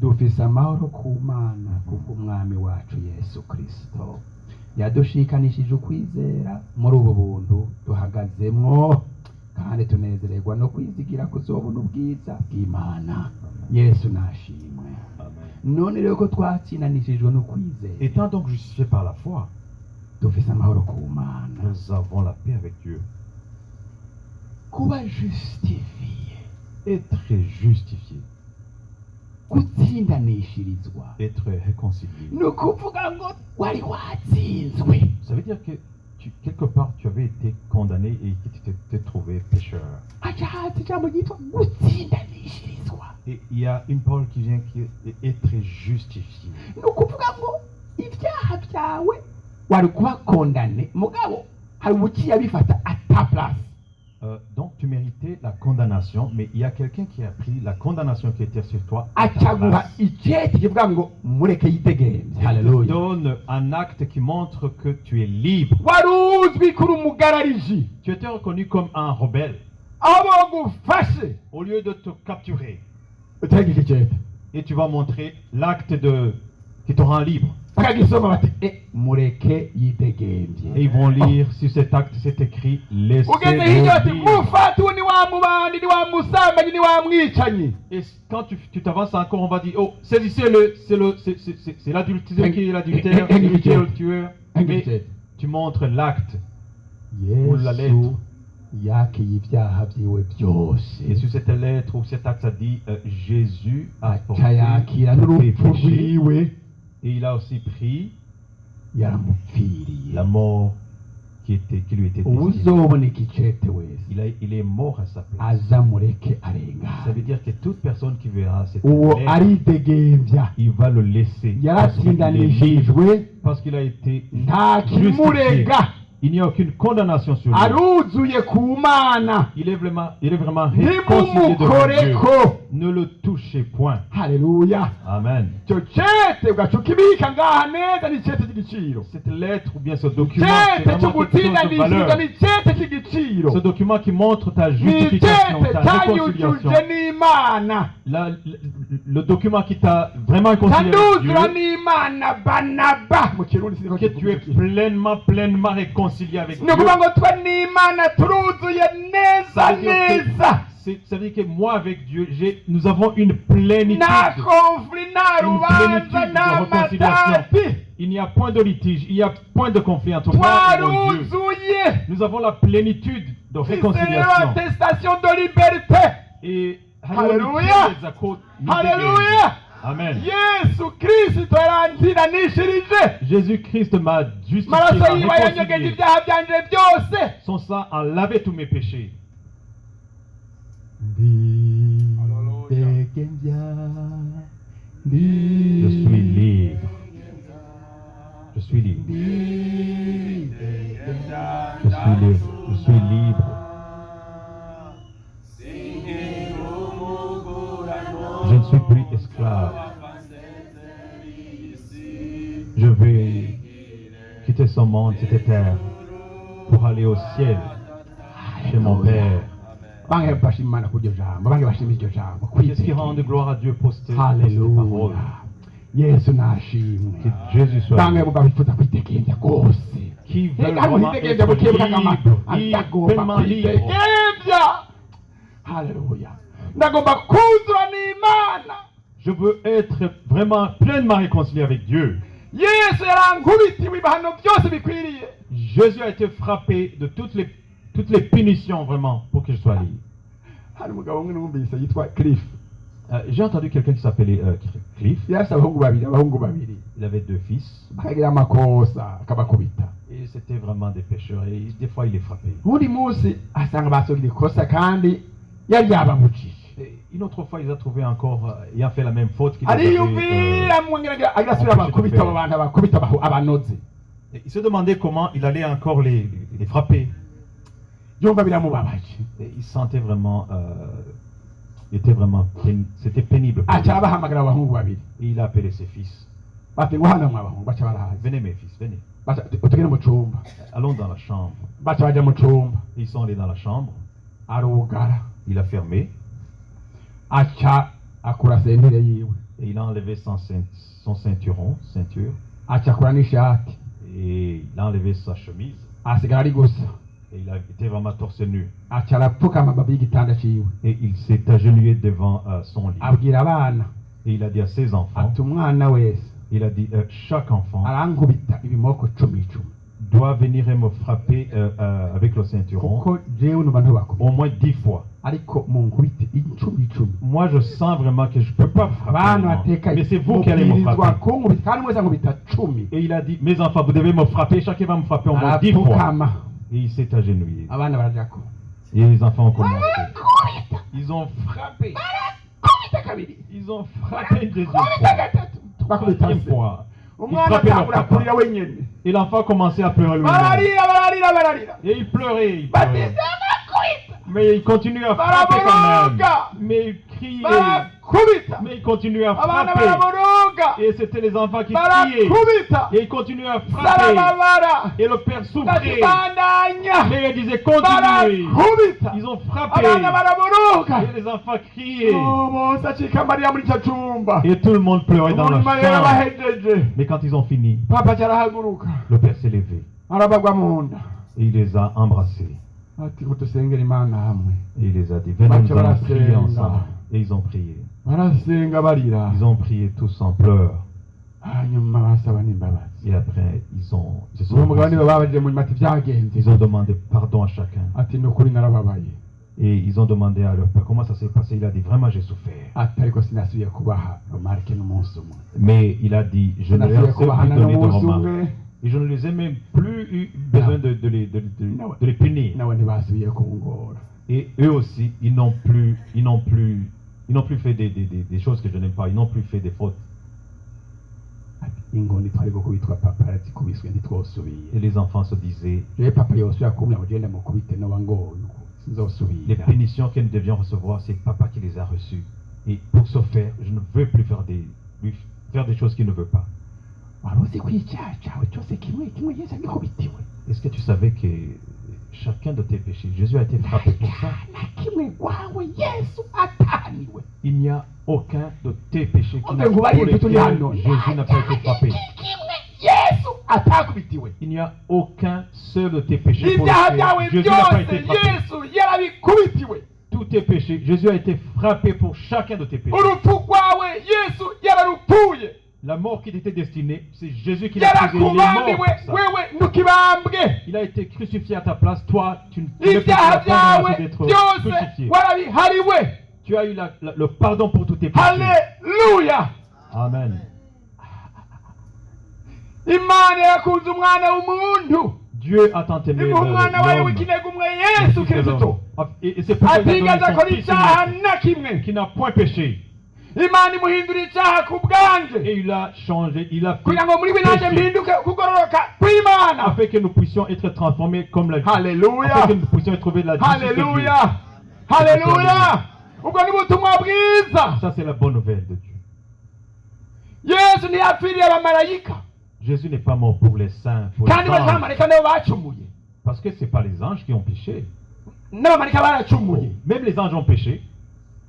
[SPEAKER 1] dufise amahoro ku Mana kubw'umwami wacu Yesu Kristo. Yadushikanishije ukwizera muri ubu buntu duhagazemwo, kandi tunezererwa no kwizigira kuzobona ubwiza bw'Imana. Yesu nashimwe.
[SPEAKER 2] Amen.
[SPEAKER 1] None rero ko twatsindanishijwe no kwizera,
[SPEAKER 2] Étant donc justifiés par la foi,
[SPEAKER 1] dufise amahoro ku Mana.
[SPEAKER 2] nous avons la paix avec Dieu.
[SPEAKER 1] Kuba justifiye,
[SPEAKER 2] Être justifié,
[SPEAKER 1] gutsindanishirizwa,
[SPEAKER 2] être réconcilié.
[SPEAKER 1] ni ukuvuga ngo wari watsinzwe.
[SPEAKER 2] Ça veut dire que quelque part tu avais été condamné et que tu t'es trouvé pécheur.
[SPEAKER 1] Haca haza ijambo ryitwa gutsindanishirizwa,
[SPEAKER 2] Et il y a une parole qui vient qui est être justifié.
[SPEAKER 1] ni ukuvuga ngo ibyaha byawe wari kuba kondane, mugabo hari ubuciye abifata à ta place.
[SPEAKER 2] Donc tu méritais la condamnation, mais il y a quelqu'un qui a pris la condamnation qui était sur toi. À ta
[SPEAKER 1] acaguha
[SPEAKER 2] place.
[SPEAKER 1] icyeti kivuga ngo mureke yidegemvye.
[SPEAKER 2] Il te
[SPEAKER 1] Haleluya.
[SPEAKER 2] donne un acte qui montre que tu es libre.
[SPEAKER 1] Wari uzwi kuri umugarariji,
[SPEAKER 2] Tu étais reconnu comme un rebelle.
[SPEAKER 1] abo gufashe
[SPEAKER 2] Au lieu de te capturer,
[SPEAKER 1] utega iki cyeti,
[SPEAKER 2] et tu vas montrer l'acte qui te rend libre.
[SPEAKER 1] bakagisoma bati mureke yidegemvye.
[SPEAKER 2] Et ils vont lire sur cet acte, c'est écrit,
[SPEAKER 1] ugeze hirya
[SPEAKER 2] laissez-le
[SPEAKER 1] ati
[SPEAKER 2] libre.
[SPEAKER 1] mufate uwo ni wa mubandi, ni wa musambanyi, ni wa mwicanyi.
[SPEAKER 2] Et quand tu t'avances encore, on va dire, oh, saisissez-le, c'est l'adultère qui est l'adultère, c'est lui qui est le tueur. Mais tu montres l'acte ou la lettre.
[SPEAKER 1] Yesu yakeye ibyaha byiwe
[SPEAKER 2] Et
[SPEAKER 1] byose,
[SPEAKER 2] sur cette lettre ou cet acte, ça dit, Jésus a porté
[SPEAKER 1] akayakira
[SPEAKER 2] tes
[SPEAKER 1] n'urupfu
[SPEAKER 2] péchés.
[SPEAKER 1] rwiwe,
[SPEAKER 2] Et il a aussi pris
[SPEAKER 1] yaramupfiriye.
[SPEAKER 2] la mort qui lui était destinée.
[SPEAKER 1] Uzobona iki cete wese
[SPEAKER 2] Il est mort à sa place.
[SPEAKER 1] aza mureke
[SPEAKER 2] Ça veut
[SPEAKER 1] arengana.
[SPEAKER 2] dire que toute personne qui verra cette
[SPEAKER 1] Uwo
[SPEAKER 2] lettre,
[SPEAKER 1] aridegemvya,
[SPEAKER 2] il va le laisser.
[SPEAKER 1] yaratsindanishijwe,
[SPEAKER 2] Parce qu'il a été
[SPEAKER 1] nta
[SPEAKER 2] justifié.
[SPEAKER 1] kimurega,
[SPEAKER 2] Il n'y a aucune condamnation sur lui.
[SPEAKER 1] aruzuye ku Mana.
[SPEAKER 2] Il est vraiment réconcilié devant Dieu.
[SPEAKER 1] Nimumukoreko.
[SPEAKER 2] Ne le touchez point.
[SPEAKER 1] Haleluya.
[SPEAKER 2] Amen.
[SPEAKER 1] Icyo cete ugaca ukibika ngaha neza, ni cete cy'igiciro.
[SPEAKER 2] Cette lettre ou bien ce document, c'est
[SPEAKER 1] Cete
[SPEAKER 2] vraiment quelque chose de
[SPEAKER 1] cy'ugutsindanishijwe
[SPEAKER 2] valeur.
[SPEAKER 1] ni cete cy'igiciro.
[SPEAKER 2] Ce document qui montre ta
[SPEAKER 1] Ni
[SPEAKER 2] justification,
[SPEAKER 1] cete
[SPEAKER 2] ta réconciliation.
[SPEAKER 1] cyanyujuje n'Imana,
[SPEAKER 2] Le document qui t'a vraiment réconcilié avec
[SPEAKER 1] cyanduzura
[SPEAKER 2] Dieu,
[SPEAKER 1] n'Imana banaba mu kirundi siniko
[SPEAKER 2] que tu es pleinement réconcilié avec
[SPEAKER 1] ni
[SPEAKER 2] Dieu.
[SPEAKER 1] ukuvuga ngo twe n'Imana turuzuye neza
[SPEAKER 2] Ça veut dire que-
[SPEAKER 1] neza,
[SPEAKER 2] ça veut dire que moi avec Dieu, nous avons une plénitude.
[SPEAKER 1] nta konfuri, nta
[SPEAKER 2] Une
[SPEAKER 1] rubanza,
[SPEAKER 2] plénitude
[SPEAKER 1] nta
[SPEAKER 2] de réconciliation.
[SPEAKER 1] matati,
[SPEAKER 2] Il n'y a point de litige, il n'y a point de conflit entre moi et mon Dieu.
[SPEAKER 1] twaruzuye.
[SPEAKER 2] Nous avons la plénitude de
[SPEAKER 1] C'est
[SPEAKER 2] réconciliation.
[SPEAKER 1] l'attestation de liberté.
[SPEAKER 2] Et
[SPEAKER 1] Hallelujah. Hallelujah.
[SPEAKER 2] Amen.
[SPEAKER 1] Yesu Kristo yaransindanishirije,
[SPEAKER 2] Jésus-Christ m'a justifié,
[SPEAKER 1] maraso
[SPEAKER 2] m'a
[SPEAKER 1] yiwe yanyogeje
[SPEAKER 2] réconcilié.
[SPEAKER 1] ibyaha byanje byose.
[SPEAKER 2] Son sang a lavé tous mes péchés. Je suis libre. Je suis libre. Je suis libre. Je suis libre. Je ne suis plus esclave. Je vais quitter ce monde, cette terre, pour aller au ciel, chez mon Père.
[SPEAKER 1] bange bashima Imana kuryo jambo, bange bashima iryo jambo.
[SPEAKER 2] Qu'est-ce qui rend de gloire à Dieu pour ces paroles?
[SPEAKER 1] Haleluya. Yesu nashimwe.
[SPEAKER 2] Que Jésus soit
[SPEAKER 1] bange
[SPEAKER 2] loué.
[SPEAKER 1] mugabo bifuza kwitekenya rwose.
[SPEAKER 2] Qui veut
[SPEAKER 1] Ega
[SPEAKER 2] vraiment
[SPEAKER 1] mwitekenya
[SPEAKER 2] être
[SPEAKER 1] mukibuka
[SPEAKER 2] libre, pleinement libre.
[SPEAKER 1] kwitekenya. Haleluya. Ndagomba kuzura n'Imana.
[SPEAKER 2] Je veux être vraiment pleinement réconcilié avec Dieu.
[SPEAKER 1] Yesu yarankubitiwe ibihano byose bikwiriye.
[SPEAKER 2] Jésus a été frappé de toutes les punitions vraiment pour que je sois libre.
[SPEAKER 1] Hari umugabo umwe numvise yitwa Cliff.
[SPEAKER 2] J'ai entendu quelqu'un qui s'appelait Cliff.
[SPEAKER 1] Yasa abahungu babiri.
[SPEAKER 2] Il avait 2 fils
[SPEAKER 1] Bakagira amakosa akabakubita.
[SPEAKER 2] et c'était vraiment des pécheurs et des fois il les frappait.
[SPEAKER 1] Buri munsi asanga basogira ikosa kandi yari yabamujije.
[SPEAKER 2] Et une autre fois, ils ont trouvé encore, ayant fait la même faute qu'il avait
[SPEAKER 1] Ariyumvira mwongera agasubira bakubita abo bantu bakubita abanoze.
[SPEAKER 2] il se demandait comment il allait encore les frapper.
[SPEAKER 1] Yumva biramubabaje.
[SPEAKER 2] Et il sentait vraiment, c'était pénible pour lui.
[SPEAKER 1] Acha abahamagara abahungu babiri.
[SPEAKER 2] Et il a appelé ses fils.
[SPEAKER 1] Bati ngo hano mwabahungu bacha barahaze.
[SPEAKER 2] Venez mes fils, venez.
[SPEAKER 1] Bacha utugende mu cumba.
[SPEAKER 2] Allons dans la chambre.
[SPEAKER 1] Bacha baja mu cumba.
[SPEAKER 2] Ils sont allés dans la chambre.
[SPEAKER 1] Arugara.
[SPEAKER 2] Il a fermé
[SPEAKER 1] Acha akura sentire yiwe.
[SPEAKER 2] et il a enlevé son ceinture.
[SPEAKER 1] Acha akura n'ishati.
[SPEAKER 2] Et il a enlevé sa chemise.
[SPEAKER 1] Asigara ari gusa.
[SPEAKER 2] Et il a été vraiment torse nu.
[SPEAKER 1] Acha arapfukama babi y'igitanda ciwe.
[SPEAKER 2] Et il s'est agenouillé devant son lit.
[SPEAKER 1] Abwira abana.
[SPEAKER 2] Et il a dit à ses enfants,
[SPEAKER 1] Ati umwana wese
[SPEAKER 2] il a dit, chaque enfant
[SPEAKER 1] arankubita ibimoko 10
[SPEAKER 2] doit venir et me frapper avec le ceinturon
[SPEAKER 1] kuko jewe numva ntubakubita.
[SPEAKER 2] au moins 10 fois.
[SPEAKER 1] Ariko munkubite 10.
[SPEAKER 2] Moi, je sens vraiment que je ne peux pas frapper.
[SPEAKER 1] Abantu
[SPEAKER 2] vraiment.
[SPEAKER 1] bateka
[SPEAKER 2] Mais c'est vous qui allez me
[SPEAKER 1] mubwirizwa
[SPEAKER 2] frapper.
[SPEAKER 1] kunkubita kandi mwese ankubita 10.
[SPEAKER 2] Et il a dit, mes enfants, vous devez me frapper. Chacun va me frapper au moins 10 fois.
[SPEAKER 1] Arapfukama
[SPEAKER 2] Et il s'est agenouillé.
[SPEAKER 1] abana barajako.
[SPEAKER 2] Et les enfants ont commencé.
[SPEAKER 1] Barakubita.
[SPEAKER 2] Ils ont frappé.
[SPEAKER 1] Barakubita kabiri.
[SPEAKER 2] Ils ont frappé une deuxième
[SPEAKER 1] Barakubita
[SPEAKER 2] fois.
[SPEAKER 1] gatatu. Bakubita
[SPEAKER 2] Troisième
[SPEAKER 1] se.
[SPEAKER 2] fois. Ils
[SPEAKER 1] Umwana
[SPEAKER 2] frappaient leur
[SPEAKER 1] atangura
[SPEAKER 2] papa.
[SPEAKER 1] kurira wenyene.
[SPEAKER 2] Et l'enfant a commencé à pleurer lui-même.
[SPEAKER 1] Bararira.
[SPEAKER 2] Et il pleurait. Il
[SPEAKER 1] Bati
[SPEAKER 2] pleurait.
[SPEAKER 1] barakubita.
[SPEAKER 2] Mais il continue à frapper quand même. Mais il criait.
[SPEAKER 1] Barakubita.
[SPEAKER 2] Mais il continue à
[SPEAKER 1] Abana
[SPEAKER 2] frapper.
[SPEAKER 1] baramuruga.
[SPEAKER 2] Et c'était les enfants qui criaient.
[SPEAKER 1] Barakubita.
[SPEAKER 2] Et il continuait à frapper.
[SPEAKER 1] Sarababara.
[SPEAKER 2] Et le père souffrait.
[SPEAKER 1] Batibandanya.
[SPEAKER 2] Mais il disait continuez.
[SPEAKER 1] Barakubita.
[SPEAKER 2] Ils ont frappé.
[SPEAKER 1] Abana baramuruga.
[SPEAKER 2] Et les enfants criaient.
[SPEAKER 1] Oh, bose acika Mariya muri cyo cyumba.
[SPEAKER 2] Et tout le monde pleurait dans la
[SPEAKER 1] Umunyuma rero
[SPEAKER 2] chambre.
[SPEAKER 1] bahejeje.
[SPEAKER 2] Mais quand ils ont fini,
[SPEAKER 1] Papa cyarahaguruka.
[SPEAKER 2] le père s'est levé.
[SPEAKER 1] Arabagwa mu nda.
[SPEAKER 2] Et il les a embrassés.
[SPEAKER 1] Ati kutusengera Imana hamwe.
[SPEAKER 2] Et il les a dit, venez, nous allons prier ensemble. Et ils ont prié.
[SPEAKER 1] Barasenga barira.
[SPEAKER 2] Ils ont prié tous en pleurs.
[SPEAKER 1] Hanyuma basaba n'imbabazi.
[SPEAKER 2] Et après, ils se sont
[SPEAKER 1] Uwo mugabo niwe
[SPEAKER 2] réconciliés.
[SPEAKER 1] babajije mu mati byagenze.
[SPEAKER 2] Ils ont demandé pardon à chacun.
[SPEAKER 1] Ati nukuri narababaye.
[SPEAKER 2] Et ils ont demandé à leur père comment ça s'est passé. Il a dit, vraiment, j'ai souffert.
[SPEAKER 1] Ati ariko sinasubiye kubaha remarque n'umunsi umwe.
[SPEAKER 2] Mais il a dit, je ne leur ai
[SPEAKER 1] Sinasubiye
[SPEAKER 2] plus
[SPEAKER 1] kubahana
[SPEAKER 2] donné de
[SPEAKER 1] n'umunsi
[SPEAKER 2] remarques.
[SPEAKER 1] umwe.
[SPEAKER 2] Et je ne les ai même plus eu besoin de les punir.
[SPEAKER 1] Nawe ntibasubiye kungora.
[SPEAKER 2] Et eux aussi, ils n'ont plus fait des choses que je n'aime pas. Ils n'ont plus fait des fautes.
[SPEAKER 1] Ati ingoni twari gukubitwa papa yatikubiswe ntitwosubiye.
[SPEAKER 2] Et les enfants se disaient,
[SPEAKER 1] Je papa yosubira kumwe ugenda mukubite no wangoye.
[SPEAKER 2] les
[SPEAKER 1] Sinzosubira.
[SPEAKER 2] punitions que nous devions recevoir, c'est papa qui les a reçues. Et pour ce faire, je ne veux plus lui faire des choses qu'il ne veut pas.
[SPEAKER 1] Waruzi kw'icyaha cyawe cyose kimwe Yesu agikubitiwe.
[SPEAKER 2] Est-ce que tu savais que chacun de tes péchés, Jésus a été frappé pour ça?
[SPEAKER 1] Na kimwe gwawe Yesu ataniwe.
[SPEAKER 2] Il n'y a aucun de tes péchés
[SPEAKER 1] On
[SPEAKER 2] pour
[SPEAKER 1] veut vous voyez, tout
[SPEAKER 2] lesquels
[SPEAKER 1] le monde.
[SPEAKER 2] Jésus n'a pas été frappé.
[SPEAKER 1] Kimwe Yesu atakubitiwe.
[SPEAKER 2] Il n'y a aucun seul de tes péchés pour
[SPEAKER 1] Ibyaha byawe
[SPEAKER 2] lesquels Jésus n'a pas été
[SPEAKER 1] byose
[SPEAKER 2] frappé.
[SPEAKER 1] Yesu yarabikubitiwe.
[SPEAKER 2] Tous tes péchés, Jésus a été frappé pour chacun de tes péchés.
[SPEAKER 1] Urupfu rwawe Yesu yararupfuye.
[SPEAKER 2] La mort qui t'était destinée, c'est Jésus qui l'a prise. Il est mort
[SPEAKER 1] Yarakubambiwe
[SPEAKER 2] pour ça.
[SPEAKER 1] wewe ntukibambwe.
[SPEAKER 2] Il a été crucifié à ta place. Toi, tu ne peux pas
[SPEAKER 1] Ibyaha
[SPEAKER 2] prendre
[SPEAKER 1] byawe
[SPEAKER 2] d'être
[SPEAKER 1] byose
[SPEAKER 2] crucifié.
[SPEAKER 1] warabihariwe.
[SPEAKER 2] Tu as eu le pardon pour tous tes péchés.
[SPEAKER 1] Haleluya.
[SPEAKER 2] Amen.
[SPEAKER 1] Imana yakunze umwana w'umuntu.
[SPEAKER 2] Dieu a tant aimé
[SPEAKER 1] Imuha umwana wawe
[SPEAKER 2] l'homme.
[SPEAKER 1] w'ikinege umwe Yesu Kristo.
[SPEAKER 2] Et c'est pourquoi il a
[SPEAKER 1] Atigeze
[SPEAKER 2] donné son
[SPEAKER 1] akora
[SPEAKER 2] fils
[SPEAKER 1] icyaha
[SPEAKER 2] unique,
[SPEAKER 1] na kimwe.
[SPEAKER 2] qui n'a point péché.
[SPEAKER 1] Imana imuhindura icyaha ku bwanje.
[SPEAKER 2] Et il a changé, il a fait
[SPEAKER 1] Kugira ngo muri we nanjye
[SPEAKER 2] péché,
[SPEAKER 1] mpinduke kugororoka kw'Imana.
[SPEAKER 2] afin que nous puissions être transformés comme la
[SPEAKER 1] Haleluya.
[SPEAKER 2] afin que nous puissions trouver la justice de Dieu.
[SPEAKER 1] Haleluya. Haleluya. Ubwo ni ubutumwa bwiza.
[SPEAKER 2] Ça, c'est la bonne nouvelle de Dieu.
[SPEAKER 1] Yesu ntiyapfiriye abamarayika.
[SPEAKER 2] Jésus n'est pas mort pour les saints, pour les
[SPEAKER 1] kandi
[SPEAKER 2] anges.
[SPEAKER 1] abamarayika nabo bacumuye
[SPEAKER 2] Parce que ce n'est pas les anges qui ont péché.
[SPEAKER 1] n'abamarayika baracumuye
[SPEAKER 2] Même les anges ont péché.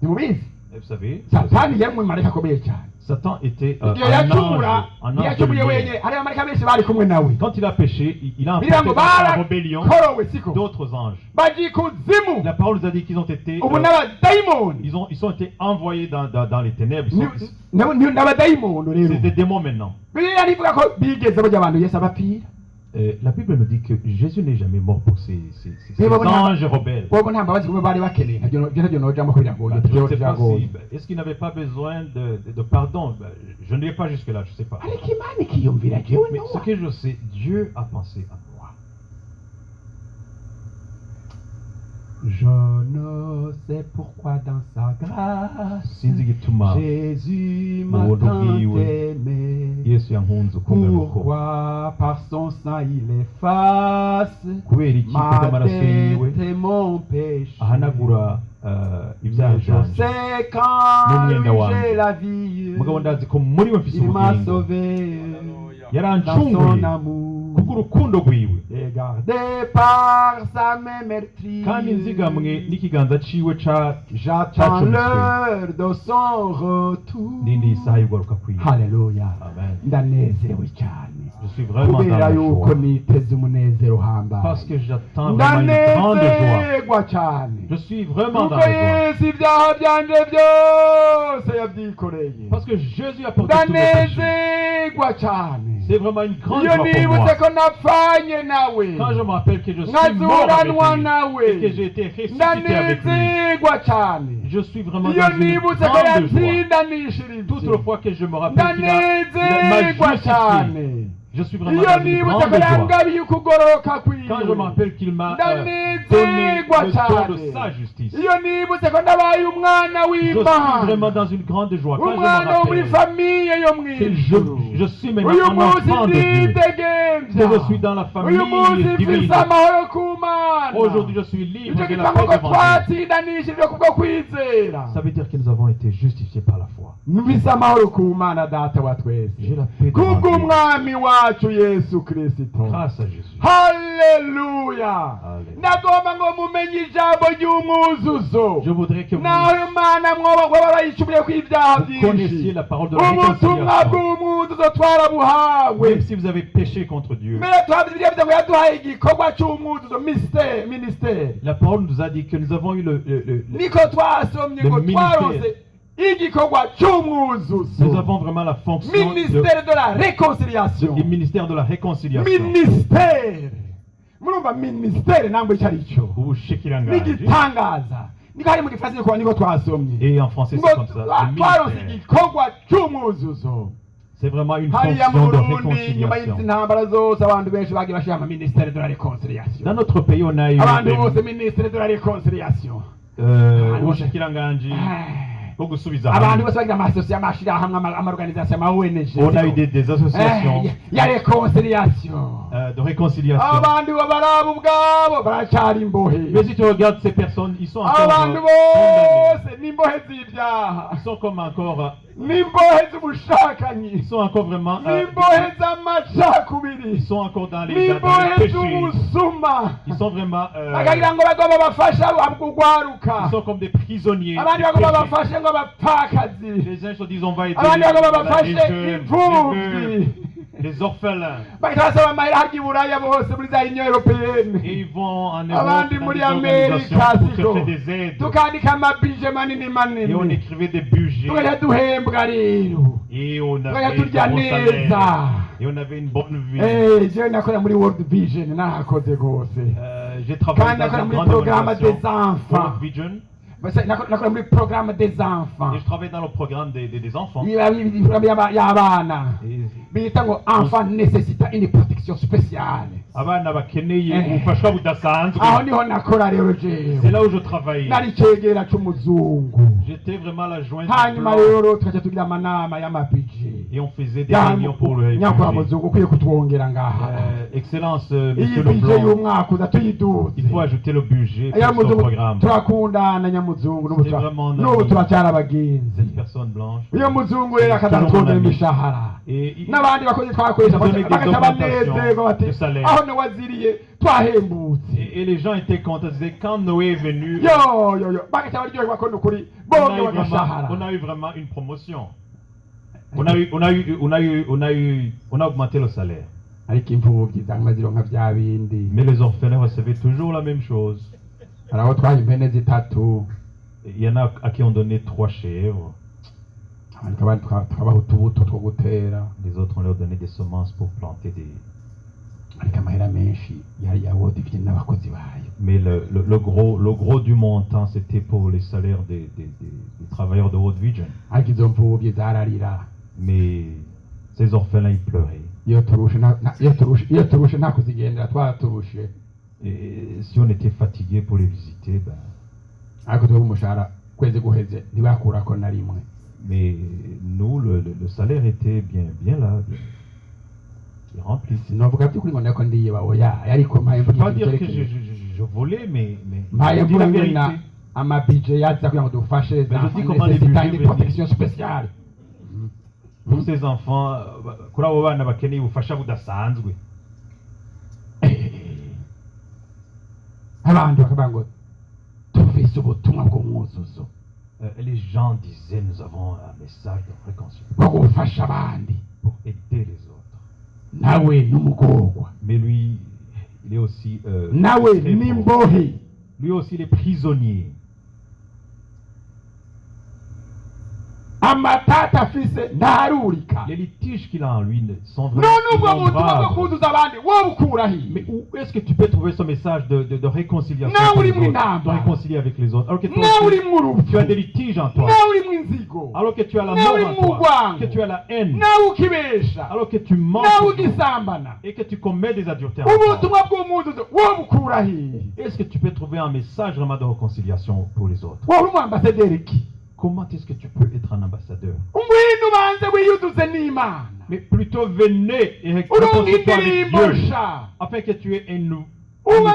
[SPEAKER 1] ntimubizi
[SPEAKER 2] Et vous savez,
[SPEAKER 1] satani yari umumarayika akomeye cyane
[SPEAKER 2] Satan était
[SPEAKER 1] igihe
[SPEAKER 2] un
[SPEAKER 1] yacumura
[SPEAKER 2] ange de
[SPEAKER 1] ntiyacumuye
[SPEAKER 2] lumière.
[SPEAKER 1] wenyine hari abamarayika benshi bari kumwe nawe
[SPEAKER 2] Quand il a péché, il a
[SPEAKER 1] biriya
[SPEAKER 2] emporté
[SPEAKER 1] ngo
[SPEAKER 2] dans sa rébellion
[SPEAKER 1] barakorowe siko
[SPEAKER 2] d'autres anges.
[SPEAKER 1] bagiye ikuzimu
[SPEAKER 2] La parole nous a dit qu'ils ont été,
[SPEAKER 1] ubu n'abadayimoni
[SPEAKER 2] ils ont été envoyés dans les ténèbres.
[SPEAKER 1] n'abadayimoni rero
[SPEAKER 2] C'est des démons maintenant.
[SPEAKER 1] biriya rivuga ko bigeze bajya abantu yesu abapfira
[SPEAKER 2] La Bible nous dit que Jésus n'est jamais mort pour ces
[SPEAKER 1] Mais bon,
[SPEAKER 2] anges rebelles.
[SPEAKER 1] bobo nta mbabazi kumwe bari bakeneye ntabyo nojamo ko biragoye
[SPEAKER 2] Je ne sais pas
[SPEAKER 1] biragoye
[SPEAKER 2] si, est-ce qu'il n'avait pas besoin de pardon? Je ne vais pas jusque-là, je ne sais pas.
[SPEAKER 1] ariko imana ikiyumvira jewe
[SPEAKER 2] Mais ce
[SPEAKER 1] nowa
[SPEAKER 2] que je sais, Dieu a pensé à moi.
[SPEAKER 1] je ne sais pourquoi dans sa grâce
[SPEAKER 2] Sinzi igituma
[SPEAKER 1] Jésus m'a
[SPEAKER 2] ubuntu
[SPEAKER 1] tant
[SPEAKER 2] bwiwe
[SPEAKER 1] aimé
[SPEAKER 2] Yesu yankunze ukomeye uko.
[SPEAKER 1] pourquoi par son sang il efface
[SPEAKER 2] Kubera iki
[SPEAKER 1] ma
[SPEAKER 2] kubw'amaraso yiwe
[SPEAKER 1] dette et mon péché
[SPEAKER 2] ahanagura ibyaha
[SPEAKER 1] je
[SPEAKER 2] byanje.
[SPEAKER 1] sais quand
[SPEAKER 2] N'umwenda
[SPEAKER 1] lui
[SPEAKER 2] wanjye.
[SPEAKER 1] j'ai la vie
[SPEAKER 2] Mugabo ndazi ko muri we mfise
[SPEAKER 1] il m'a
[SPEAKER 2] ubugingo.
[SPEAKER 1] sauvé dans
[SPEAKER 2] Yarancunguye
[SPEAKER 1] son amour
[SPEAKER 2] kubw'urukundo rwiwe.
[SPEAKER 1] et gardé par sa main meurtrière.
[SPEAKER 2] Kandi nzigamwe n'ikiganza ciwe
[SPEAKER 1] J'attends
[SPEAKER 2] cacumitswe.
[SPEAKER 1] l'heure de son retour.
[SPEAKER 2] N'indi isaha y'ugaruka kwiwe.
[SPEAKER 1] Haleluya.
[SPEAKER 2] Amen.
[SPEAKER 1] ndanezerewe cyane
[SPEAKER 2] Je suis vraiment dans
[SPEAKER 1] kubera
[SPEAKER 2] la
[SPEAKER 1] yuko
[SPEAKER 2] joie.
[SPEAKER 1] niteze umunezero uhambaye
[SPEAKER 2] Parce que j'attends vraiment une grande joie.
[SPEAKER 1] ndanezerwa cyane
[SPEAKER 2] Je suis vraiment dans
[SPEAKER 1] kuko
[SPEAKER 2] la joie.
[SPEAKER 1] yesu ibyaha byanje byose yabyikoreye
[SPEAKER 2] Parce que Jésus a porté tous mes péchés.
[SPEAKER 1] ndanezerwa cyane
[SPEAKER 2] C'est vraiment une grande
[SPEAKER 1] iyo
[SPEAKER 2] joie pour moi.
[SPEAKER 1] nibutse ko napfanye nawe
[SPEAKER 2] Quand je me rappelle que je suis mort
[SPEAKER 1] nkazuranwa
[SPEAKER 2] avec
[SPEAKER 1] nawe
[SPEAKER 2] lui et que j'ai été ressuscité avec lui,
[SPEAKER 1] ndanezerwa cyane
[SPEAKER 2] je suis vraiment
[SPEAKER 1] iyo
[SPEAKER 2] dans une
[SPEAKER 1] nibutse ko
[SPEAKER 2] grande joie.
[SPEAKER 1] yatsindanishirije
[SPEAKER 2] Toute la fois que je me rappelle qu'il m'a
[SPEAKER 1] ndanezerwa
[SPEAKER 2] justifié,
[SPEAKER 1] cyane
[SPEAKER 2] je suis vraiment
[SPEAKER 1] iyo
[SPEAKER 2] dans une
[SPEAKER 1] nibutse
[SPEAKER 2] grande
[SPEAKER 1] ko
[SPEAKER 2] joie.
[SPEAKER 1] yangabiye ukugoroka kwiwe
[SPEAKER 2] Quand je me rappelle qu'il m'a donné
[SPEAKER 1] ndanezerwa
[SPEAKER 2] le don de
[SPEAKER 1] cyane
[SPEAKER 2] sa justice,
[SPEAKER 1] iyo nibutse ko ndabaye umwana
[SPEAKER 2] je suis
[SPEAKER 1] w'imana
[SPEAKER 2] vraiment dans une grande joie. Quand je
[SPEAKER 1] umwana wo muri
[SPEAKER 2] me rappelle
[SPEAKER 1] famiye yo mu
[SPEAKER 2] que
[SPEAKER 1] ijuru
[SPEAKER 2] je suis maintenant
[SPEAKER 1] uyu
[SPEAKER 2] un
[SPEAKER 1] munsi
[SPEAKER 2] enfant de Dieu,
[SPEAKER 1] ndidegemvya
[SPEAKER 2] que je suis dans la
[SPEAKER 1] uyu munsi
[SPEAKER 2] famille divine.
[SPEAKER 1] mfise amahoro ku mana
[SPEAKER 2] Aujourd'hui, je suis libre
[SPEAKER 1] icyo
[SPEAKER 2] de la
[SPEAKER 1] gitabo
[SPEAKER 2] paix
[SPEAKER 1] ko
[SPEAKER 2] devant Dieu.
[SPEAKER 1] twatsindanishijwe kubwo kwizera
[SPEAKER 2] Ça veut dire que nous avons été justifiés par la foi.
[SPEAKER 1] mfise amahoro ku mana data wa twese
[SPEAKER 2] J'ai la paix devant Dieu.
[SPEAKER 1] kubw'umwami wacu yesu kristo
[SPEAKER 2] Grâce à Jésus.
[SPEAKER 1] haleluya
[SPEAKER 2] Alléluia.
[SPEAKER 1] ndagomba ngo mumenye ijambo ry'umwuzuzo
[SPEAKER 2] Je voudrais que
[SPEAKER 1] naho imana mwoba barayicumuye ku ibyaha
[SPEAKER 2] vous connaissiez
[SPEAKER 1] byinshi
[SPEAKER 2] la parole de la
[SPEAKER 1] ubutumwa
[SPEAKER 2] réconciliation.
[SPEAKER 1] bw'umwuzuzo twarabuhawe
[SPEAKER 2] Même si vous avez péché contre Dieu,
[SPEAKER 1] mbere twabwiye bivuze ngo yaduhaye igikorwa cy'umwuzuzo ministeri
[SPEAKER 2] la parole nous a dit que nous avons eu
[SPEAKER 1] niko twasomye
[SPEAKER 2] Le
[SPEAKER 1] ngo
[SPEAKER 2] ministère.
[SPEAKER 1] twarose igikorwa
[SPEAKER 2] nous
[SPEAKER 1] cy'umwuzuzo
[SPEAKER 2] avons vraiment la fonction
[SPEAKER 1] ministère de la réconciliation
[SPEAKER 2] du ministère de la réconciliation.
[SPEAKER 1] ministeri murumva ministeri ntabwo icyo ari cyo
[SPEAKER 2] Ubushikiranganji.
[SPEAKER 1] n'igitangaza niko hari mu gifaransa niko twasomye
[SPEAKER 2] Et en français,
[SPEAKER 1] ngo
[SPEAKER 2] c'est comme ça. Le
[SPEAKER 1] twarose
[SPEAKER 2] ministère.
[SPEAKER 1] igikorwa cy'umwuzuzo
[SPEAKER 2] C'est vraiment une
[SPEAKER 1] hariya mu
[SPEAKER 2] fonction de
[SPEAKER 1] burundi nyuma
[SPEAKER 2] réconciliation.
[SPEAKER 1] y'izi ntambara zose abantu benshi bagiye bashyira ama ministère de la réconciliation
[SPEAKER 2] Dans notre pays, on a eu
[SPEAKER 1] abantu bose ministère de la réconciliation
[SPEAKER 2] ubushikiranganji bwo gusubiza
[SPEAKER 1] abantu
[SPEAKER 2] hamwe.
[SPEAKER 1] bose bagira amasosiye amashyirahamwe amaorganisation ama ONG
[SPEAKER 2] On a eu des associations
[SPEAKER 1] ya réconciliation
[SPEAKER 2] de réconciliation.
[SPEAKER 1] abantu baraba ubwabo baracyari imbohe
[SPEAKER 2] Mais si tu regardes ces personnes, ils sont encore
[SPEAKER 1] abantu
[SPEAKER 2] condamnés.
[SPEAKER 1] bose n'imbohe z'ibyaha
[SPEAKER 2] Ils sont comme encore,
[SPEAKER 1] n'imbohe z'ubushakanyi
[SPEAKER 2] ils sont encore vraiment,
[SPEAKER 1] n'imbohe z'amacakubiri
[SPEAKER 2] ils sont encore dans les
[SPEAKER 1] n'imbohe
[SPEAKER 2] péchés.
[SPEAKER 1] z'ubusuma
[SPEAKER 2] Ils sont vraiment,
[SPEAKER 1] bakagira ngo bagomba bafashe kugwaruka
[SPEAKER 2] ils sont comme des prisonniers.
[SPEAKER 1] abandi
[SPEAKER 2] du
[SPEAKER 1] bagomba
[SPEAKER 2] péché.
[SPEAKER 1] bafashe ngo abapfakazi
[SPEAKER 2] Les uns se disent on va aider
[SPEAKER 1] abandi bagomba
[SPEAKER 2] les
[SPEAKER 1] bafashe
[SPEAKER 2] jeunes,
[SPEAKER 1] imfubyi
[SPEAKER 2] les veuves, les orphelins.
[SPEAKER 1] bagahita basaba amahera harya i buraya bose muri za union européenne
[SPEAKER 2] Et ils vont en
[SPEAKER 1] abandi
[SPEAKER 2] Europe dans
[SPEAKER 1] muri
[SPEAKER 2] des organisations
[SPEAKER 1] amerika
[SPEAKER 2] pour
[SPEAKER 1] siko
[SPEAKER 2] chercher des aides.
[SPEAKER 1] tukandika amabije manini
[SPEAKER 2] Et on
[SPEAKER 1] manini
[SPEAKER 2] écrivait des budgets.
[SPEAKER 1] tukajya duhembwa rero
[SPEAKER 2] Et on
[SPEAKER 1] tukajya
[SPEAKER 2] avait
[SPEAKER 1] turya
[SPEAKER 2] un bon
[SPEAKER 1] neza
[SPEAKER 2] salaire. Et on avait une bonne vie.
[SPEAKER 1] jewe nakorera muri world vision nahakoze rwose
[SPEAKER 2] J'ai travaillé
[SPEAKER 1] Quand
[SPEAKER 2] dans
[SPEAKER 1] on a
[SPEAKER 2] une
[SPEAKER 1] mis
[SPEAKER 2] grande
[SPEAKER 1] le programme
[SPEAKER 2] organisation,
[SPEAKER 1] des enfants.
[SPEAKER 2] World Vision.
[SPEAKER 1] nakorera muri programme des enfants
[SPEAKER 2] Et je travaille dans le programme des enfants.
[SPEAKER 1] programme y'abana
[SPEAKER 2] Et
[SPEAKER 1] bita ngo enfant nécessita une protection spéciale
[SPEAKER 2] abana bakeneye ubufasha budasanzwe.
[SPEAKER 1] aho niho nakora rero
[SPEAKER 2] C'est
[SPEAKER 1] jewe
[SPEAKER 2] là où je travaillais.
[SPEAKER 1] nari cegera c'umuzungu
[SPEAKER 2] J'étais vraiment la jointe.
[SPEAKER 1] hanyuma rero tukajya tugira amanama y'amabije
[SPEAKER 2] Et on faisait des réunions pour le
[SPEAKER 1] nyakubahwa
[SPEAKER 2] réfugié.
[SPEAKER 1] muzungu ukwiye kutwongera ngaha
[SPEAKER 2] Excellence,
[SPEAKER 1] iyi
[SPEAKER 2] Monsieur
[SPEAKER 1] bije
[SPEAKER 2] Leblanc,
[SPEAKER 1] y'umwaka uza tuyiduze
[SPEAKER 2] il faut ajouter le budget
[SPEAKER 1] ya
[SPEAKER 2] pour son
[SPEAKER 1] muzungu
[SPEAKER 2] programme.
[SPEAKER 1] turakundana nyamuzungu n'ubu
[SPEAKER 2] C'est vraiment
[SPEAKER 1] n'ubu turacyari abagenzi
[SPEAKER 2] Cette personne blanche.
[SPEAKER 1] iyo muzungu rero akazatwongera imishahara
[SPEAKER 2] Et
[SPEAKER 1] n'abandi bakozi twakoresha
[SPEAKER 2] Donner des
[SPEAKER 1] bagaca banezerwa bati
[SPEAKER 2] de salaire.
[SPEAKER 1] aho nawaziriye twahembutse
[SPEAKER 2] Et les gens étaient contents. Ils disaient, quand Noé est venu,
[SPEAKER 1] yo bagaca baryoherwa ko nukuri bonge bagashahara
[SPEAKER 2] on a eu vraiment une promotion. On a augmenté le salaire.
[SPEAKER 1] ariko imfubyi zama zironka vya bindi
[SPEAKER 2] Mais les orphelins recevaient toujours la même chose.
[SPEAKER 1] hari aho twaha impene zitatu
[SPEAKER 2] Il y en a à qui on donnait 3 chèvres.
[SPEAKER 1] ariko abandi tukabaha utubuto two gutera
[SPEAKER 2] Les autres, on leur donnait des semences pour planter des...
[SPEAKER 1] ariko amahera menshi yari ya World Vision n'abakozi bayo
[SPEAKER 2] Mais le gros du montant, c'était pour les salaires des travailleurs de World Vision.
[SPEAKER 1] ariko izo mfubyi zararira
[SPEAKER 2] Mais ces orphelins, ils pleuraient.
[SPEAKER 1] iyo turushe nta kuzigendera twaturushe
[SPEAKER 2] Et si on était fatigué pour les visiter, ben...
[SPEAKER 1] ariko twebwe umushahara kwezi guheze ntibakurako na rimwe
[SPEAKER 2] Mais nous, le salaire était bien là, bien rempli.
[SPEAKER 1] sinovuga by'ukuri ngo nako ndiyiba oya ariko mpaye
[SPEAKER 2] Je ne peux pas
[SPEAKER 1] mvuga
[SPEAKER 2] dire que je volais, mais
[SPEAKER 1] mpaye
[SPEAKER 2] je dis la
[SPEAKER 1] mvuga
[SPEAKER 2] vérité.
[SPEAKER 1] ngena amabije yaza kugira ngo dufashe
[SPEAKER 2] Mais je dis comment les
[SPEAKER 1] zitange
[SPEAKER 2] budgets
[SPEAKER 1] protection spéciale
[SPEAKER 2] Pour ces enfants, kuri abo bana bakeneye ubufasha budasanzwe.
[SPEAKER 1] abandi bakavuga ngo tufise ubutumwa bw'umwuzuzo
[SPEAKER 2] Les gens disaient, nous avons un message de réconciliation
[SPEAKER 1] bwo gufasha abandi
[SPEAKER 2] pour aider les autres.
[SPEAKER 1] nawe n'umugorwa
[SPEAKER 2] Mais lui, il est aussi...
[SPEAKER 1] nawe
[SPEAKER 2] très pauvre.
[SPEAKER 1] n'imbohe
[SPEAKER 2] Lui aussi, il est prisonnier.
[SPEAKER 1] amatata afise ntarurika
[SPEAKER 2] Les litiges qu'il a en lui sont
[SPEAKER 1] none
[SPEAKER 2] vraiment
[SPEAKER 1] ubwo butumwa bwo
[SPEAKER 2] innombrables.
[SPEAKER 1] kuzuza abandi wowe ukura
[SPEAKER 2] Mais
[SPEAKER 1] hiye
[SPEAKER 2] où est-ce que tu peux trouver ce message de réconciliation
[SPEAKER 1] Non,
[SPEAKER 2] pour les
[SPEAKER 1] oui, oui,
[SPEAKER 2] autres,
[SPEAKER 1] non,
[SPEAKER 2] de
[SPEAKER 1] bah.
[SPEAKER 2] réconcilier avec les autres? Alors que toi
[SPEAKER 1] nawe
[SPEAKER 2] aussi,
[SPEAKER 1] uri mu rupfu
[SPEAKER 2] tu as des litiges en toi.
[SPEAKER 1] nawe uri mu inzigo
[SPEAKER 2] Alors que tu as la
[SPEAKER 1] Non,
[SPEAKER 2] mort
[SPEAKER 1] oui,
[SPEAKER 2] en
[SPEAKER 1] mon
[SPEAKER 2] toi.
[SPEAKER 1] roi.
[SPEAKER 2] Que tu as la haine.
[SPEAKER 1] nawe ukibesha
[SPEAKER 2] Alors que tu mens
[SPEAKER 1] nawe
[SPEAKER 2] toujours.
[SPEAKER 1] ugisambana
[SPEAKER 2] Et que tu commets des adultères. en toi.
[SPEAKER 1] ubutumwa bw'umwuzuzo wowe ukura hiye
[SPEAKER 2] Est-ce que tu peux trouver un message vraiment de réconciliation pour les autres?
[SPEAKER 1] wowe uri mu ambasaderi ki
[SPEAKER 2] Comment est-ce que tu peux être un ambassadeur?
[SPEAKER 1] ngwino ubanze wiyuzuze n'imana
[SPEAKER 2] Mais plutôt venez et
[SPEAKER 1] uronke
[SPEAKER 2] réconciliez-toi avec
[SPEAKER 1] indirimbo
[SPEAKER 2] Dieu.
[SPEAKER 1] sha
[SPEAKER 2] Afin que tu aies un
[SPEAKER 1] ube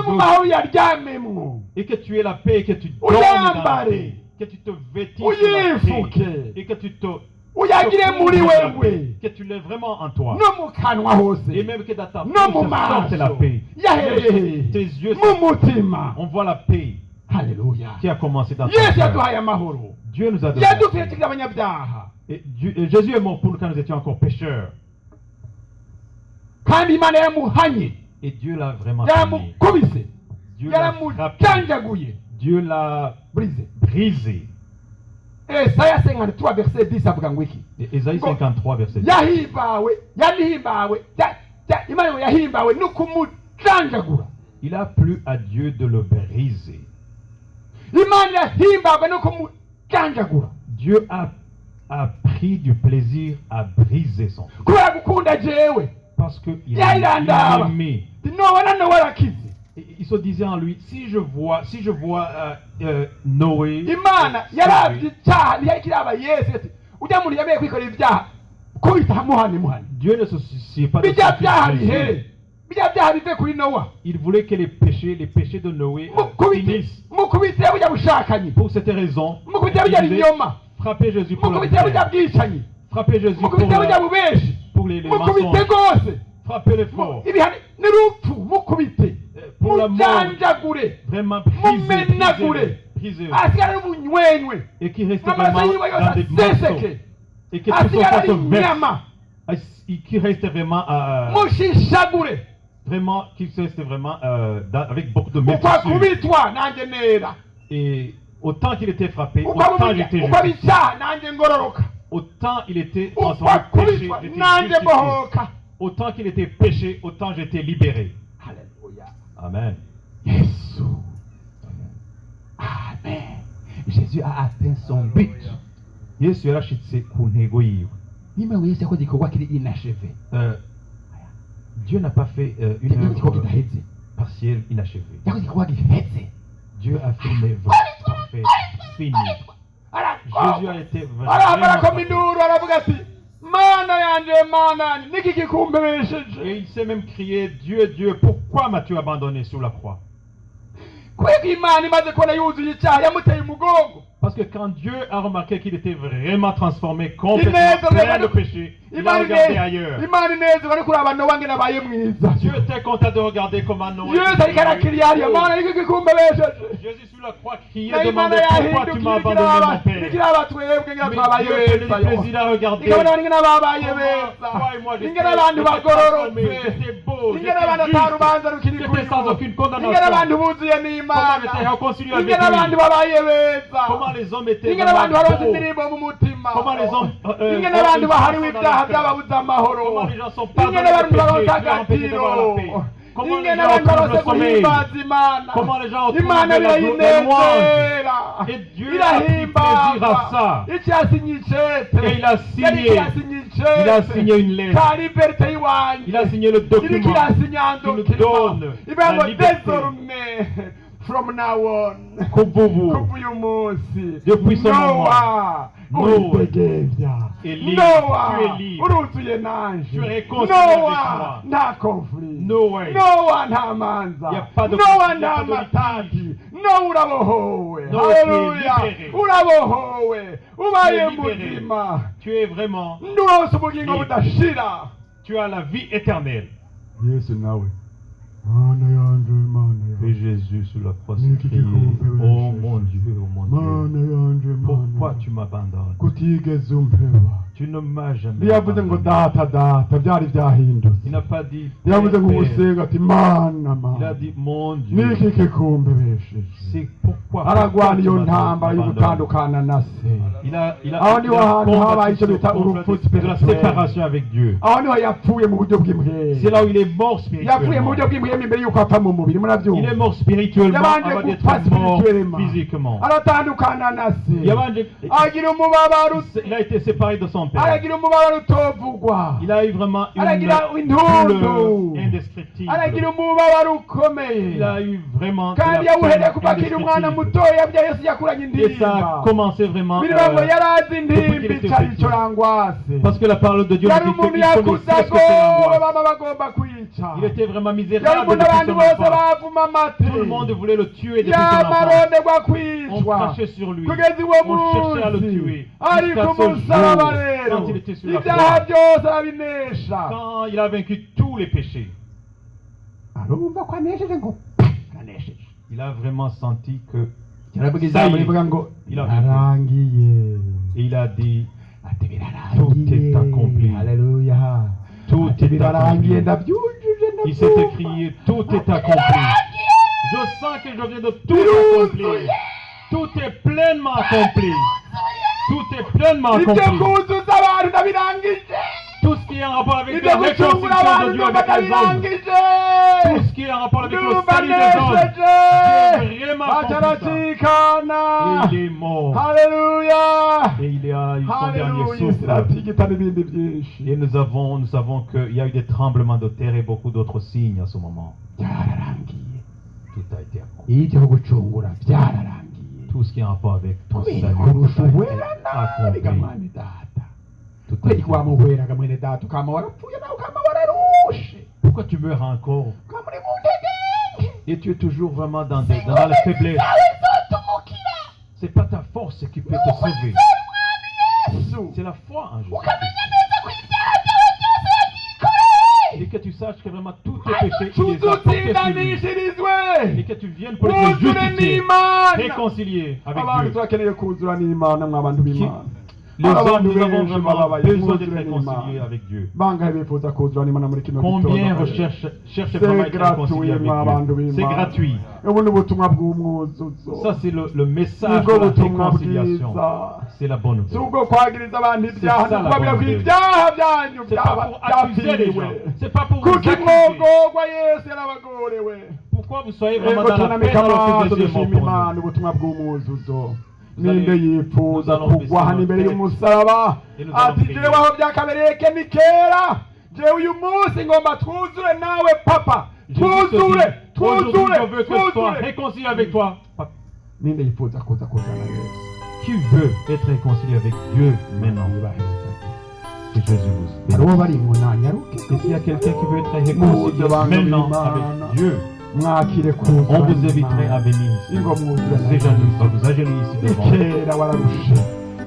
[SPEAKER 1] mu mahoro yaryamemwo
[SPEAKER 2] et que tu aies la paix et que tu dormes dans la
[SPEAKER 1] uyambare
[SPEAKER 2] paix. Que tu te vêtisses de la paix.
[SPEAKER 1] uyifuke
[SPEAKER 2] Et que tu te
[SPEAKER 1] uyagire muri wewe
[SPEAKER 2] que tu l'aies vraiment en toi.
[SPEAKER 1] no mu kanwa hose
[SPEAKER 2] Et même que dans ta
[SPEAKER 1] no
[SPEAKER 2] bouche
[SPEAKER 1] mu
[SPEAKER 2] sorte la
[SPEAKER 1] maso
[SPEAKER 2] paix.
[SPEAKER 1] yahereye
[SPEAKER 2] Tes yeux,
[SPEAKER 1] mu mutima
[SPEAKER 2] on voit la paix
[SPEAKER 1] haleluya
[SPEAKER 2] qui a commencé dans ton
[SPEAKER 1] yesu
[SPEAKER 2] cœur.
[SPEAKER 1] yaduhaye amahoro
[SPEAKER 2] Dieu nous a donné la
[SPEAKER 1] yadupfire
[SPEAKER 2] paix.
[SPEAKER 1] tukiri abanyabyaha
[SPEAKER 2] Et Jésus est mort pour nous quand nous étions encore pécheurs.
[SPEAKER 1] kandi imana yamuhanye
[SPEAKER 2] Et Dieu l'a vraiment puni.
[SPEAKER 1] yaramukubise
[SPEAKER 2] Dieu l'a frappé.
[SPEAKER 1] yaramucanjaguye
[SPEAKER 2] Dieu l'a
[SPEAKER 1] brise
[SPEAKER 2] brisé.
[SPEAKER 1] esaya 53 verset 10 avuga ngo iki
[SPEAKER 2] Et Ésaïe 53, verset 10.
[SPEAKER 1] yahimbawe yanihimbawe imana ngo yahimbawe no kumucanjagura
[SPEAKER 2] Il a plu à Dieu de le briser.
[SPEAKER 1] imana yahimbawe no kumucanjagura
[SPEAKER 2] Dieu a pris du plaisir à briser son fils.
[SPEAKER 1] kubera gukunda jewe
[SPEAKER 2] Parce qu'il
[SPEAKER 1] yayirandaba
[SPEAKER 2] aimé.
[SPEAKER 1] nobona nowe arakize
[SPEAKER 2] Il se disait en lui, si je vois Noé,
[SPEAKER 1] imana yaravye icyaha ntiyari kiraba yesu ati ujya muntu yabeye kwikorera ibyaha kubita muhane
[SPEAKER 2] Dieu ne se souciait pas de
[SPEAKER 1] bijya
[SPEAKER 2] son
[SPEAKER 1] byaha
[SPEAKER 2] fils
[SPEAKER 1] bihere
[SPEAKER 2] Jésus.
[SPEAKER 1] bijya byaha bive kuri nowa
[SPEAKER 2] Il voulait que les péchés de Noé finissent.
[SPEAKER 1] mukubitire bujya bushakanyi
[SPEAKER 2] Pour cette raison,
[SPEAKER 1] mukubitire
[SPEAKER 2] il
[SPEAKER 1] bujya
[SPEAKER 2] disait,
[SPEAKER 1] binyoma
[SPEAKER 2] frappez Jésus pour la
[SPEAKER 1] mukubitire bujya
[SPEAKER 2] misère.
[SPEAKER 1] bwicanyi
[SPEAKER 2] Frappez Jésus
[SPEAKER 1] mukubitire bujya bubeshi
[SPEAKER 2] pour les
[SPEAKER 1] mukubite
[SPEAKER 2] mensonges.
[SPEAKER 1] rwose
[SPEAKER 2] Frappez-les fort.
[SPEAKER 1] ibihano n'urupfu mukubite
[SPEAKER 2] Pour la mort,
[SPEAKER 1] mujanjagure
[SPEAKER 2] vraiment
[SPEAKER 1] mumenagure
[SPEAKER 2] brisez.
[SPEAKER 1] asigara n'ubunywenywe
[SPEAKER 2] Et qui reste
[SPEAKER 1] amaraso
[SPEAKER 2] vraiment
[SPEAKER 1] yiwe
[SPEAKER 2] dans des
[SPEAKER 1] yose
[SPEAKER 2] morceaux.
[SPEAKER 1] aseseke
[SPEAKER 2] Et que tout son
[SPEAKER 1] asigara
[SPEAKER 2] sang
[SPEAKER 1] ari
[SPEAKER 2] se verse.
[SPEAKER 1] inyama
[SPEAKER 2] Et qui reste vraiment,
[SPEAKER 1] mushishagure
[SPEAKER 2] vraiment, qui reste vraiment avec beaucoup de
[SPEAKER 1] uko
[SPEAKER 2] méfisure.
[SPEAKER 1] akubitwa nanjye nera
[SPEAKER 2] Et autant qu'il était frappé,
[SPEAKER 1] uko
[SPEAKER 2] autant j'étais
[SPEAKER 1] aba
[SPEAKER 2] justifié.
[SPEAKER 1] icyaha nanjye ngororoka
[SPEAKER 2] Autant il était
[SPEAKER 1] uko
[SPEAKER 2] transformé péché,
[SPEAKER 1] akubitwa
[SPEAKER 2] j'étais
[SPEAKER 1] nanjye
[SPEAKER 2] justifié.
[SPEAKER 1] mbohoka
[SPEAKER 2] Autant qu'il était péché, autant j'étais libéré.
[SPEAKER 1] haleluya
[SPEAKER 2] Amen.
[SPEAKER 1] yesu amen jésus a atteint son but
[SPEAKER 2] Yesu yarashitse ku ntego yiwe.
[SPEAKER 1] nimba ngo yesu yakoze igikorwa kiri inacheve
[SPEAKER 2] Dieu n'a pas fait une
[SPEAKER 1] yakoze igikorwa
[SPEAKER 2] œuvre
[SPEAKER 1] kidaheze
[SPEAKER 2] partielle, inachevée.
[SPEAKER 1] yakoze igikorwa gihetse
[SPEAKER 2] Dieu a fait une œuvre parfaite, finie. Jésus a été
[SPEAKER 1] arambara
[SPEAKER 2] vraiment
[SPEAKER 1] ko induru aravuga ati mana yanje mana yanjye niki kikumbebesheje
[SPEAKER 2] Et il s'est même crié, Dieu, Dieu, pourquoi m'as-tu abandonné sur la croix?
[SPEAKER 1] kwega imana imaze kubona yuzuye icyaha yamuteye umugongo
[SPEAKER 2] Parce que quand Dieu a remarqué qu'il était vraiment transformé, complètement
[SPEAKER 1] Ineza,
[SPEAKER 2] plein de péché, il a regardé ailleurs.
[SPEAKER 1] imana ineza bari kuraba Nowa ngene abaye mwiza
[SPEAKER 2] Dieu était content de regarder comment Noé
[SPEAKER 1] yesu ariko arakiriye hariya mana niki kikumbebesheje
[SPEAKER 2] Jésus sur la croix criait,
[SPEAKER 1] na imana
[SPEAKER 2] demandait pourquoi tu m'as abandonné mon Père.
[SPEAKER 1] nikiraba twebwe ngira
[SPEAKER 2] Mais
[SPEAKER 1] twabaye
[SPEAKER 2] Dieu prenait
[SPEAKER 1] beza
[SPEAKER 2] du plaisir à regarder.
[SPEAKER 1] nikabona bari ngene ababaye
[SPEAKER 2] Toi et moi,
[SPEAKER 1] beza
[SPEAKER 2] j'étais
[SPEAKER 1] ingene abantu bagororotse
[SPEAKER 2] j'étais beau,
[SPEAKER 1] ingene abantu
[SPEAKER 2] j'étais
[SPEAKER 1] ata rubanza
[SPEAKER 2] juste,
[SPEAKER 1] rukiri
[SPEAKER 2] j'étais
[SPEAKER 1] kuriho
[SPEAKER 2] sans aucune
[SPEAKER 1] ingene
[SPEAKER 2] condamnation.
[SPEAKER 1] abantu buzuye
[SPEAKER 2] Comment
[SPEAKER 1] n'imana
[SPEAKER 2] j'étais réconcilié avec
[SPEAKER 1] ingene abantu
[SPEAKER 2] lui.
[SPEAKER 1] babaye beza
[SPEAKER 2] Comment les hommes étaient
[SPEAKER 1] ingene abantu
[SPEAKER 2] vraiment
[SPEAKER 1] baronse
[SPEAKER 2] beaux.
[SPEAKER 1] indirimbo mu mutima
[SPEAKER 2] Comment les hommes
[SPEAKER 1] ingene
[SPEAKER 2] ont
[SPEAKER 1] abantu
[SPEAKER 2] une
[SPEAKER 1] bahariwe
[SPEAKER 2] chanson dans
[SPEAKER 1] ibyaha
[SPEAKER 2] leur cœur.
[SPEAKER 1] by'ababuze amahoro
[SPEAKER 2] Comment les gens sont
[SPEAKER 1] ingene
[SPEAKER 2] pardonnés
[SPEAKER 1] abantu
[SPEAKER 2] de
[SPEAKER 1] baronse
[SPEAKER 2] péché, leur empêcher d'avoir la
[SPEAKER 1] agatiro
[SPEAKER 2] paix. Comment les
[SPEAKER 1] ingene
[SPEAKER 2] gens
[SPEAKER 1] abantu
[SPEAKER 2] trouvent
[SPEAKER 1] baronse
[SPEAKER 2] le sommeil.
[SPEAKER 1] guhimbaza imana
[SPEAKER 2] Comment les gens
[SPEAKER 1] imana
[SPEAKER 2] trouvent la
[SPEAKER 1] birayinezera
[SPEAKER 2] louange. Et Dieu a pris plaisir à ça.
[SPEAKER 1] icyo yasinye icete
[SPEAKER 2] Et il a
[SPEAKER 1] yari
[SPEAKER 2] signé.
[SPEAKER 1] yasinye icete
[SPEAKER 2] Il a signé une lettre.
[SPEAKER 1] ka liberté y'iwanjye
[SPEAKER 2] Il a signé le
[SPEAKER 1] iriko
[SPEAKER 2] document
[SPEAKER 1] irasinya
[SPEAKER 2] qui nous donne
[SPEAKER 1] ivuga ngo
[SPEAKER 2] la liberté.
[SPEAKER 1] désormais from now on
[SPEAKER 2] pour vous.
[SPEAKER 1] kuva uyu munsi
[SPEAKER 2] Depuis ce
[SPEAKER 1] Nowa
[SPEAKER 2] Nowa,
[SPEAKER 1] uritegevya
[SPEAKER 2] est libre.
[SPEAKER 1] Nowa
[SPEAKER 2] Tu es libre.
[SPEAKER 1] uruzuye nanje
[SPEAKER 2] Tu es réconcilié avec
[SPEAKER 1] Nowa
[SPEAKER 2] moi.
[SPEAKER 1] nta conflit
[SPEAKER 2] Nowa.
[SPEAKER 1] Nowa nta manza
[SPEAKER 2] Y a pas de
[SPEAKER 1] Nowa
[SPEAKER 2] conflit, y a
[SPEAKER 1] nta
[SPEAKER 2] pas de
[SPEAKER 1] matati Nowa urabohowe
[SPEAKER 2] Nowa, tu es
[SPEAKER 1] haleluya
[SPEAKER 2] libéré.
[SPEAKER 1] urabohowe ubaye
[SPEAKER 2] Tu es libéré.
[SPEAKER 1] muzima
[SPEAKER 2] Tu es vraiment,
[SPEAKER 1] nduronse ubugingo
[SPEAKER 2] Libre.
[SPEAKER 1] budashira
[SPEAKER 2] tu as la vie éternelle.
[SPEAKER 1] yesu nawe mana yanje mana
[SPEAKER 2] Et Jésus sur la croix
[SPEAKER 1] Ni
[SPEAKER 2] s'est
[SPEAKER 1] qui
[SPEAKER 2] crié,
[SPEAKER 1] compte,
[SPEAKER 2] oh mon Dieu,
[SPEAKER 1] mana yanje
[SPEAKER 2] pourquoi
[SPEAKER 1] mana
[SPEAKER 2] tu m'abandonnes?
[SPEAKER 1] kutigeze umpeba
[SPEAKER 2] Tu ne m'as jamais
[SPEAKER 1] ntiyavuze ngo
[SPEAKER 2] abandonné.
[SPEAKER 1] data data byari byahindutse
[SPEAKER 2] Il n'a pas dit,
[SPEAKER 1] ntiyavuze
[SPEAKER 2] Père,
[SPEAKER 1] ngo
[SPEAKER 2] Père.
[SPEAKER 1] umusenga ati mana
[SPEAKER 2] Il a
[SPEAKER 1] mana
[SPEAKER 2] dit, mon Dieu,
[SPEAKER 1] niki kikumbebesheje
[SPEAKER 2] c'est pourquoi
[SPEAKER 1] aragwana
[SPEAKER 2] tu
[SPEAKER 1] iyo
[SPEAKER 2] m'as
[SPEAKER 1] ntambara yo
[SPEAKER 2] abandonné.
[SPEAKER 1] gutandukana na se
[SPEAKER 2] Il a
[SPEAKER 1] Aho niho hantu habaye
[SPEAKER 2] combattu
[SPEAKER 1] icyo
[SPEAKER 2] ce
[SPEAKER 1] bita
[SPEAKER 2] combat
[SPEAKER 1] urupfu
[SPEAKER 2] de la
[SPEAKER 1] spirituel.
[SPEAKER 2] séparation avec Dieu.
[SPEAKER 1] aho niho yapfuye mu buryo bw'impwemu
[SPEAKER 2] C'est là où il est mort
[SPEAKER 1] yapfuye mu
[SPEAKER 2] spirituellement.
[SPEAKER 1] buryo bw'impwemu imbere y'uko apfa mu mubiri
[SPEAKER 2] Il est
[SPEAKER 1] murabyumva
[SPEAKER 2] mort spirituellement
[SPEAKER 1] yabanje
[SPEAKER 2] avant
[SPEAKER 1] gupfa
[SPEAKER 2] d'être mort
[SPEAKER 1] spirituellement
[SPEAKER 2] physiquement.
[SPEAKER 1] aratandukana na se
[SPEAKER 2] Yabanje-
[SPEAKER 1] agira umubabaro
[SPEAKER 2] Il a été séparé de son père.
[SPEAKER 1] aragira umubabaro utovugwa
[SPEAKER 2] Il a eu vraiment une
[SPEAKER 1] aragira
[SPEAKER 2] douleur
[SPEAKER 1] intundu
[SPEAKER 2] indescriptible.
[SPEAKER 1] aragira umubabaro ukomeye
[SPEAKER 2] Il a eu vraiment de
[SPEAKER 1] kandi
[SPEAKER 2] la
[SPEAKER 1] yawuhereye
[SPEAKER 2] peine
[SPEAKER 1] kuva akiri umwana
[SPEAKER 2] indescriptible.
[SPEAKER 1] mutoya yabyaye yesu yakuranye
[SPEAKER 2] Et ça a
[SPEAKER 1] indirimba
[SPEAKER 2] commencé vraiment
[SPEAKER 1] biribago yari azi
[SPEAKER 2] depuis qu'il
[SPEAKER 1] indimbi
[SPEAKER 2] était
[SPEAKER 1] cyari
[SPEAKER 2] petit.
[SPEAKER 1] cyo rangwase
[SPEAKER 2] Parce que la parole de Dieu
[SPEAKER 1] yari
[SPEAKER 2] dit
[SPEAKER 1] umuntu
[SPEAKER 2] qu'il connaissait
[SPEAKER 1] yakuze
[SPEAKER 2] ce que c'est
[SPEAKER 1] agowe
[SPEAKER 2] l'angoisse.
[SPEAKER 1] baba bagomba kwica
[SPEAKER 2] Il était vraiment
[SPEAKER 1] yari
[SPEAKER 2] misérable
[SPEAKER 1] umuntu
[SPEAKER 2] depuis
[SPEAKER 1] abantu
[SPEAKER 2] son
[SPEAKER 1] bose
[SPEAKER 2] enfance.
[SPEAKER 1] bavuma amate
[SPEAKER 2] Tout le monde voulait le tuer depuis son enfance.
[SPEAKER 1] yamaronderwa
[SPEAKER 2] On
[SPEAKER 1] kwicwa
[SPEAKER 2] crachait sur lui.
[SPEAKER 1] kugeza uwo
[SPEAKER 2] On cherchait à le
[SPEAKER 1] munsi
[SPEAKER 2] tuer.
[SPEAKER 1] ari
[SPEAKER 2] Jusqu'à
[SPEAKER 1] ku
[SPEAKER 2] ce
[SPEAKER 1] musaraba
[SPEAKER 2] jour,
[SPEAKER 1] rero
[SPEAKER 2] quand il était sur la
[SPEAKER 1] ibyaha
[SPEAKER 2] croix.
[SPEAKER 1] byose arabinesha
[SPEAKER 2] Quand il a vaincu tous les péchés,
[SPEAKER 1] arumva ko anesheje ngo aranesheje
[SPEAKER 2] il a vraiment senti que
[SPEAKER 1] kiravuga
[SPEAKER 2] Ça y
[SPEAKER 1] ijambo
[SPEAKER 2] est.
[SPEAKER 1] rivuga ngo
[SPEAKER 2] Il a
[SPEAKER 1] birarangiye
[SPEAKER 2] et il a dit
[SPEAKER 1] ati
[SPEAKER 2] Tout est
[SPEAKER 1] birarangiye
[SPEAKER 2] accompli.
[SPEAKER 1] haleluya
[SPEAKER 2] Tout
[SPEAKER 1] ati
[SPEAKER 2] est
[SPEAKER 1] birarangiye
[SPEAKER 2] accompli.
[SPEAKER 1] ndabyujuje
[SPEAKER 2] Il s'est écrié, tout est accompli. Je sens que je viens de tout accomplir. Tout est pleinement accompli. Tout est pleinement
[SPEAKER 1] ibyo
[SPEAKER 2] accompli.
[SPEAKER 1] kuzuza abantu ndabirangije
[SPEAKER 2] Tout ce qui est en rapport avec
[SPEAKER 1] ibyo
[SPEAKER 2] la
[SPEAKER 1] gucungura
[SPEAKER 2] réconciliation
[SPEAKER 1] abantu
[SPEAKER 2] de Dieu
[SPEAKER 1] ndumva
[SPEAKER 2] avec les hommes.
[SPEAKER 1] ndabirangije
[SPEAKER 2] Tout ce qui est en rapport avec le
[SPEAKER 1] ndumva
[SPEAKER 2] salut des hommes.
[SPEAKER 1] nesheje
[SPEAKER 2] Dieu vraiment accompli ça.
[SPEAKER 1] acaracikana
[SPEAKER 2] Et il est mort.
[SPEAKER 1] haleluya
[SPEAKER 2] Et il a eu son dernier
[SPEAKER 1] haleluya isi
[SPEAKER 2] souffle.
[SPEAKER 1] iratigita n'ibindi byinshi
[SPEAKER 2] Et nous savons qu'il y a eu des tremblements de terre et beaucoup d'autres signes à ce moment.
[SPEAKER 1] byararangiye
[SPEAKER 2] Tout a été accompli.
[SPEAKER 1] ibyo gucungura byararangiye
[SPEAKER 2] Tout ce qui est en rapport avec ton
[SPEAKER 1] kubera
[SPEAKER 2] salut
[SPEAKER 1] kurusha
[SPEAKER 2] tout a
[SPEAKER 1] uwera
[SPEAKER 2] été
[SPEAKER 1] nabi
[SPEAKER 2] accompli.
[SPEAKER 1] gamwene data
[SPEAKER 2] Tout a
[SPEAKER 1] kubera
[SPEAKER 2] été
[SPEAKER 1] ko wamuhweraga mwene data ukama warapfuye nawe ukama wararushe
[SPEAKER 2] Pourquoi tu meurs encore
[SPEAKER 1] ukama uri mu ntege nke
[SPEAKER 2] et tu es toujours vraiment dans la faiblesse?
[SPEAKER 1] zawe zotumukira
[SPEAKER 2] C'est pas ta force qui peut te sauver.
[SPEAKER 1] yesu
[SPEAKER 2] C'est la foi en Jésus.
[SPEAKER 1] ukamenya neza ko ibyaha byawe byose yabyikoreye
[SPEAKER 2] Et que tu saches que vraiment tous tes péchés, il les a portés sur lui.
[SPEAKER 1] tuzutsindanishirizwe
[SPEAKER 2] Et que tu viennes pour les
[SPEAKER 1] wuzure
[SPEAKER 2] justifier,
[SPEAKER 1] n'imana
[SPEAKER 2] réconcilier avec
[SPEAKER 1] abantu
[SPEAKER 2] Dieu.
[SPEAKER 1] turakeneye kuzura n'imana mw'abantu b'imana
[SPEAKER 2] Les hommes,
[SPEAKER 1] abantu
[SPEAKER 2] nous avons
[SPEAKER 1] benshi
[SPEAKER 2] vraiment
[SPEAKER 1] bababaye
[SPEAKER 2] besoin d'être
[SPEAKER 1] mwuzure
[SPEAKER 2] réconciliés
[SPEAKER 1] n'imana
[SPEAKER 2] avec Dieu.
[SPEAKER 1] bangahe bifuza kuzura n'imana muri kino
[SPEAKER 2] Combien
[SPEAKER 1] gitondo
[SPEAKER 2] cherchent
[SPEAKER 1] C'est
[SPEAKER 2] vraiment à être réconciliés
[SPEAKER 1] gratuit,
[SPEAKER 2] avec
[SPEAKER 1] mw'abantu
[SPEAKER 2] Dieu? C'est
[SPEAKER 1] b'Imana.
[SPEAKER 2] gratuit.
[SPEAKER 1] ubu ni ubutumwa bw'umwuzuzo
[SPEAKER 2] Ça, c'est le message
[SPEAKER 1] nibwo
[SPEAKER 2] de la
[SPEAKER 1] butumwa
[SPEAKER 2] réconciliation.
[SPEAKER 1] bwiza
[SPEAKER 2] C'est la bonne
[SPEAKER 1] si
[SPEAKER 2] nouvelle.
[SPEAKER 1] ubwo kwagiriza abantu ibyaha
[SPEAKER 2] C'est ça,
[SPEAKER 1] no
[SPEAKER 2] la
[SPEAKER 1] kubabwira ko
[SPEAKER 2] bonne
[SPEAKER 1] ibyaha byanyu
[SPEAKER 2] C'est pas pour accuser les gens. C'est pas pour vous
[SPEAKER 1] kuko
[SPEAKER 2] accuser.
[SPEAKER 1] imwogorwa yesu yarabagorewe
[SPEAKER 2] Pourquoi vous soyez vraiment
[SPEAKER 1] ego
[SPEAKER 2] dans la peine
[SPEAKER 1] tunamika
[SPEAKER 2] alors que
[SPEAKER 1] amaso
[SPEAKER 2] Jésus est mort
[SPEAKER 1] dushima
[SPEAKER 2] pour
[SPEAKER 1] imana
[SPEAKER 2] nous?
[SPEAKER 1] ubutumwa bw'umwuzuzo
[SPEAKER 2] Nous
[SPEAKER 1] ninde
[SPEAKER 2] allons-
[SPEAKER 1] yifuza
[SPEAKER 2] nous allons
[SPEAKER 1] kugwa hano
[SPEAKER 2] baisser
[SPEAKER 1] imbere
[SPEAKER 2] nos
[SPEAKER 1] y'umusaraba
[SPEAKER 2] Et nous allons
[SPEAKER 1] ati
[SPEAKER 2] prier.
[SPEAKER 1] jewe aho byakabereye ni kera jewe uyu munsi ngomba twuzure nawe papa
[SPEAKER 2] Jésus se dit,
[SPEAKER 1] twuzure
[SPEAKER 2] aujourd'hui,
[SPEAKER 1] twuzure
[SPEAKER 2] je veux que je sois
[SPEAKER 1] twuzure
[SPEAKER 2] réconcilié avec toi.
[SPEAKER 1] ninde yifuza kuza kuzana yesu
[SPEAKER 2] Qui veut être réconcilié avec Dieu maintenant? Que Jésus vous
[SPEAKER 1] hari uwo
[SPEAKER 2] bénisse.
[SPEAKER 1] bari mu nanyaruke
[SPEAKER 2] Et s'il y a quelqu'un qui veut être réconcilié maintenant avec Dieu,
[SPEAKER 1] mwakire
[SPEAKER 2] on vous inviterait à venir ici.
[SPEAKER 1] ingo mwuzura
[SPEAKER 2] Vous agenouillez ici devant.
[SPEAKER 1] ikera wararushe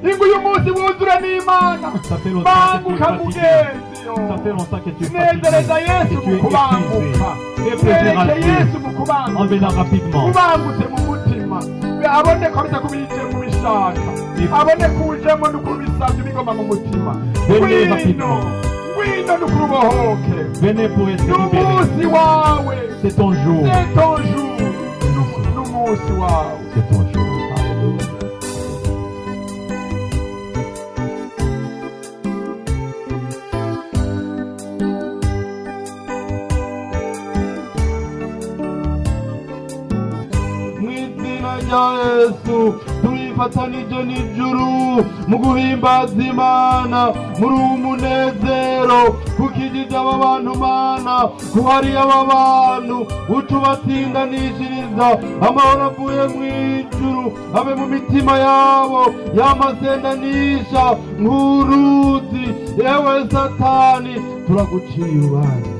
[SPEAKER 1] ingo uyu munsi wuzura n'Imana
[SPEAKER 2] Ça fait longtemps que tu es
[SPEAKER 1] banguka
[SPEAKER 2] fatigué.
[SPEAKER 1] mugenzi
[SPEAKER 2] Ça fait longtemps que tu es
[SPEAKER 1] nezereza
[SPEAKER 2] fatigué.
[SPEAKER 1] Yesu
[SPEAKER 2] Et tu
[SPEAKER 1] mu
[SPEAKER 2] es
[SPEAKER 1] kubanguka
[SPEAKER 2] épuisé. Fais plaisir à
[SPEAKER 1] mwereke Yesu mu
[SPEAKER 2] Dieu. En
[SPEAKER 1] kubanguka
[SPEAKER 2] venant rapidement.
[SPEAKER 1] ubangutse mu mutima abone ko biza kubije mu bishaka abone kujemo n'ukubisabye bigoma mu mutima
[SPEAKER 2] Venez
[SPEAKER 1] ngwino
[SPEAKER 2] rapidement.
[SPEAKER 1] ngwino n'ukurubohoke
[SPEAKER 2] Venez pour être libéré.
[SPEAKER 1] n'umunsi wawe
[SPEAKER 2] C'est ton jour.
[SPEAKER 1] c'est ton jour n'umunsi wawe
[SPEAKER 2] C'est ton jour.
[SPEAKER 3] Mw'izina rya Yesu turifatanije n'ijuru mu guhimbaza Imana muri uwo munezero kukijije aba bantu Mana kuhari aba bantu utubatsindanishiriza amahoro avuye mw'ijuru abe mu mitima yabo yamasendanisha nk'uruzi yewe Satani turaguciye urubanza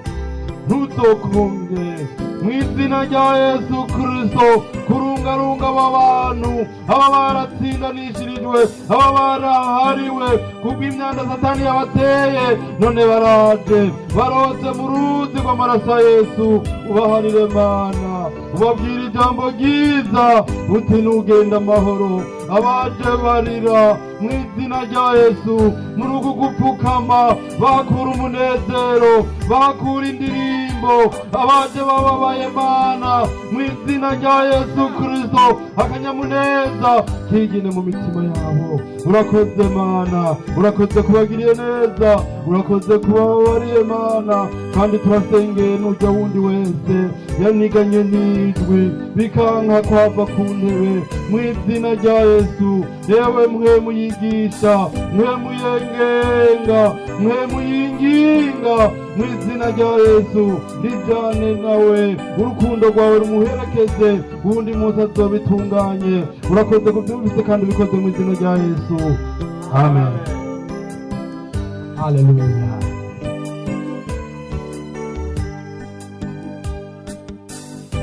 [SPEAKER 3] ntuzokongere mw'izina rya Yesu Kristo kurungarunga aba bantu aba baratsindanishirijwe aba barahariwe kubw'imyanda Satani yabateye none baraje baroze mu ruzi rw'amaraso ya Yesu ubaharire Mana ubabwira ijambo ryiza uti nugenda amahoro abaje barira mw'izina rya Yesu muri uku gupfukama bakura umunezero bakura indirimbo abaje bababaye Mana mw'izina rya Yesu Kristo akanyamuneza kigine mu mitima yabo urakoze Mana urakoze kubagiriye neza urakoze kubabariye Mana kandi turasengeye n'ujya wundi wese yaniganye n'ijwi bikanka kwava ku ntebe mw'izina rya Yesu yewe mwe muyigisha mwe muyengenga mwe muyinginga mw'izina rya Yesu rijane nawe urukundo rwawe rumuherekeze uwundi munsi azobitunganye urakoze kubyumvise kandi bikoze mw'izina rya Yesu amen.
[SPEAKER 1] haleluya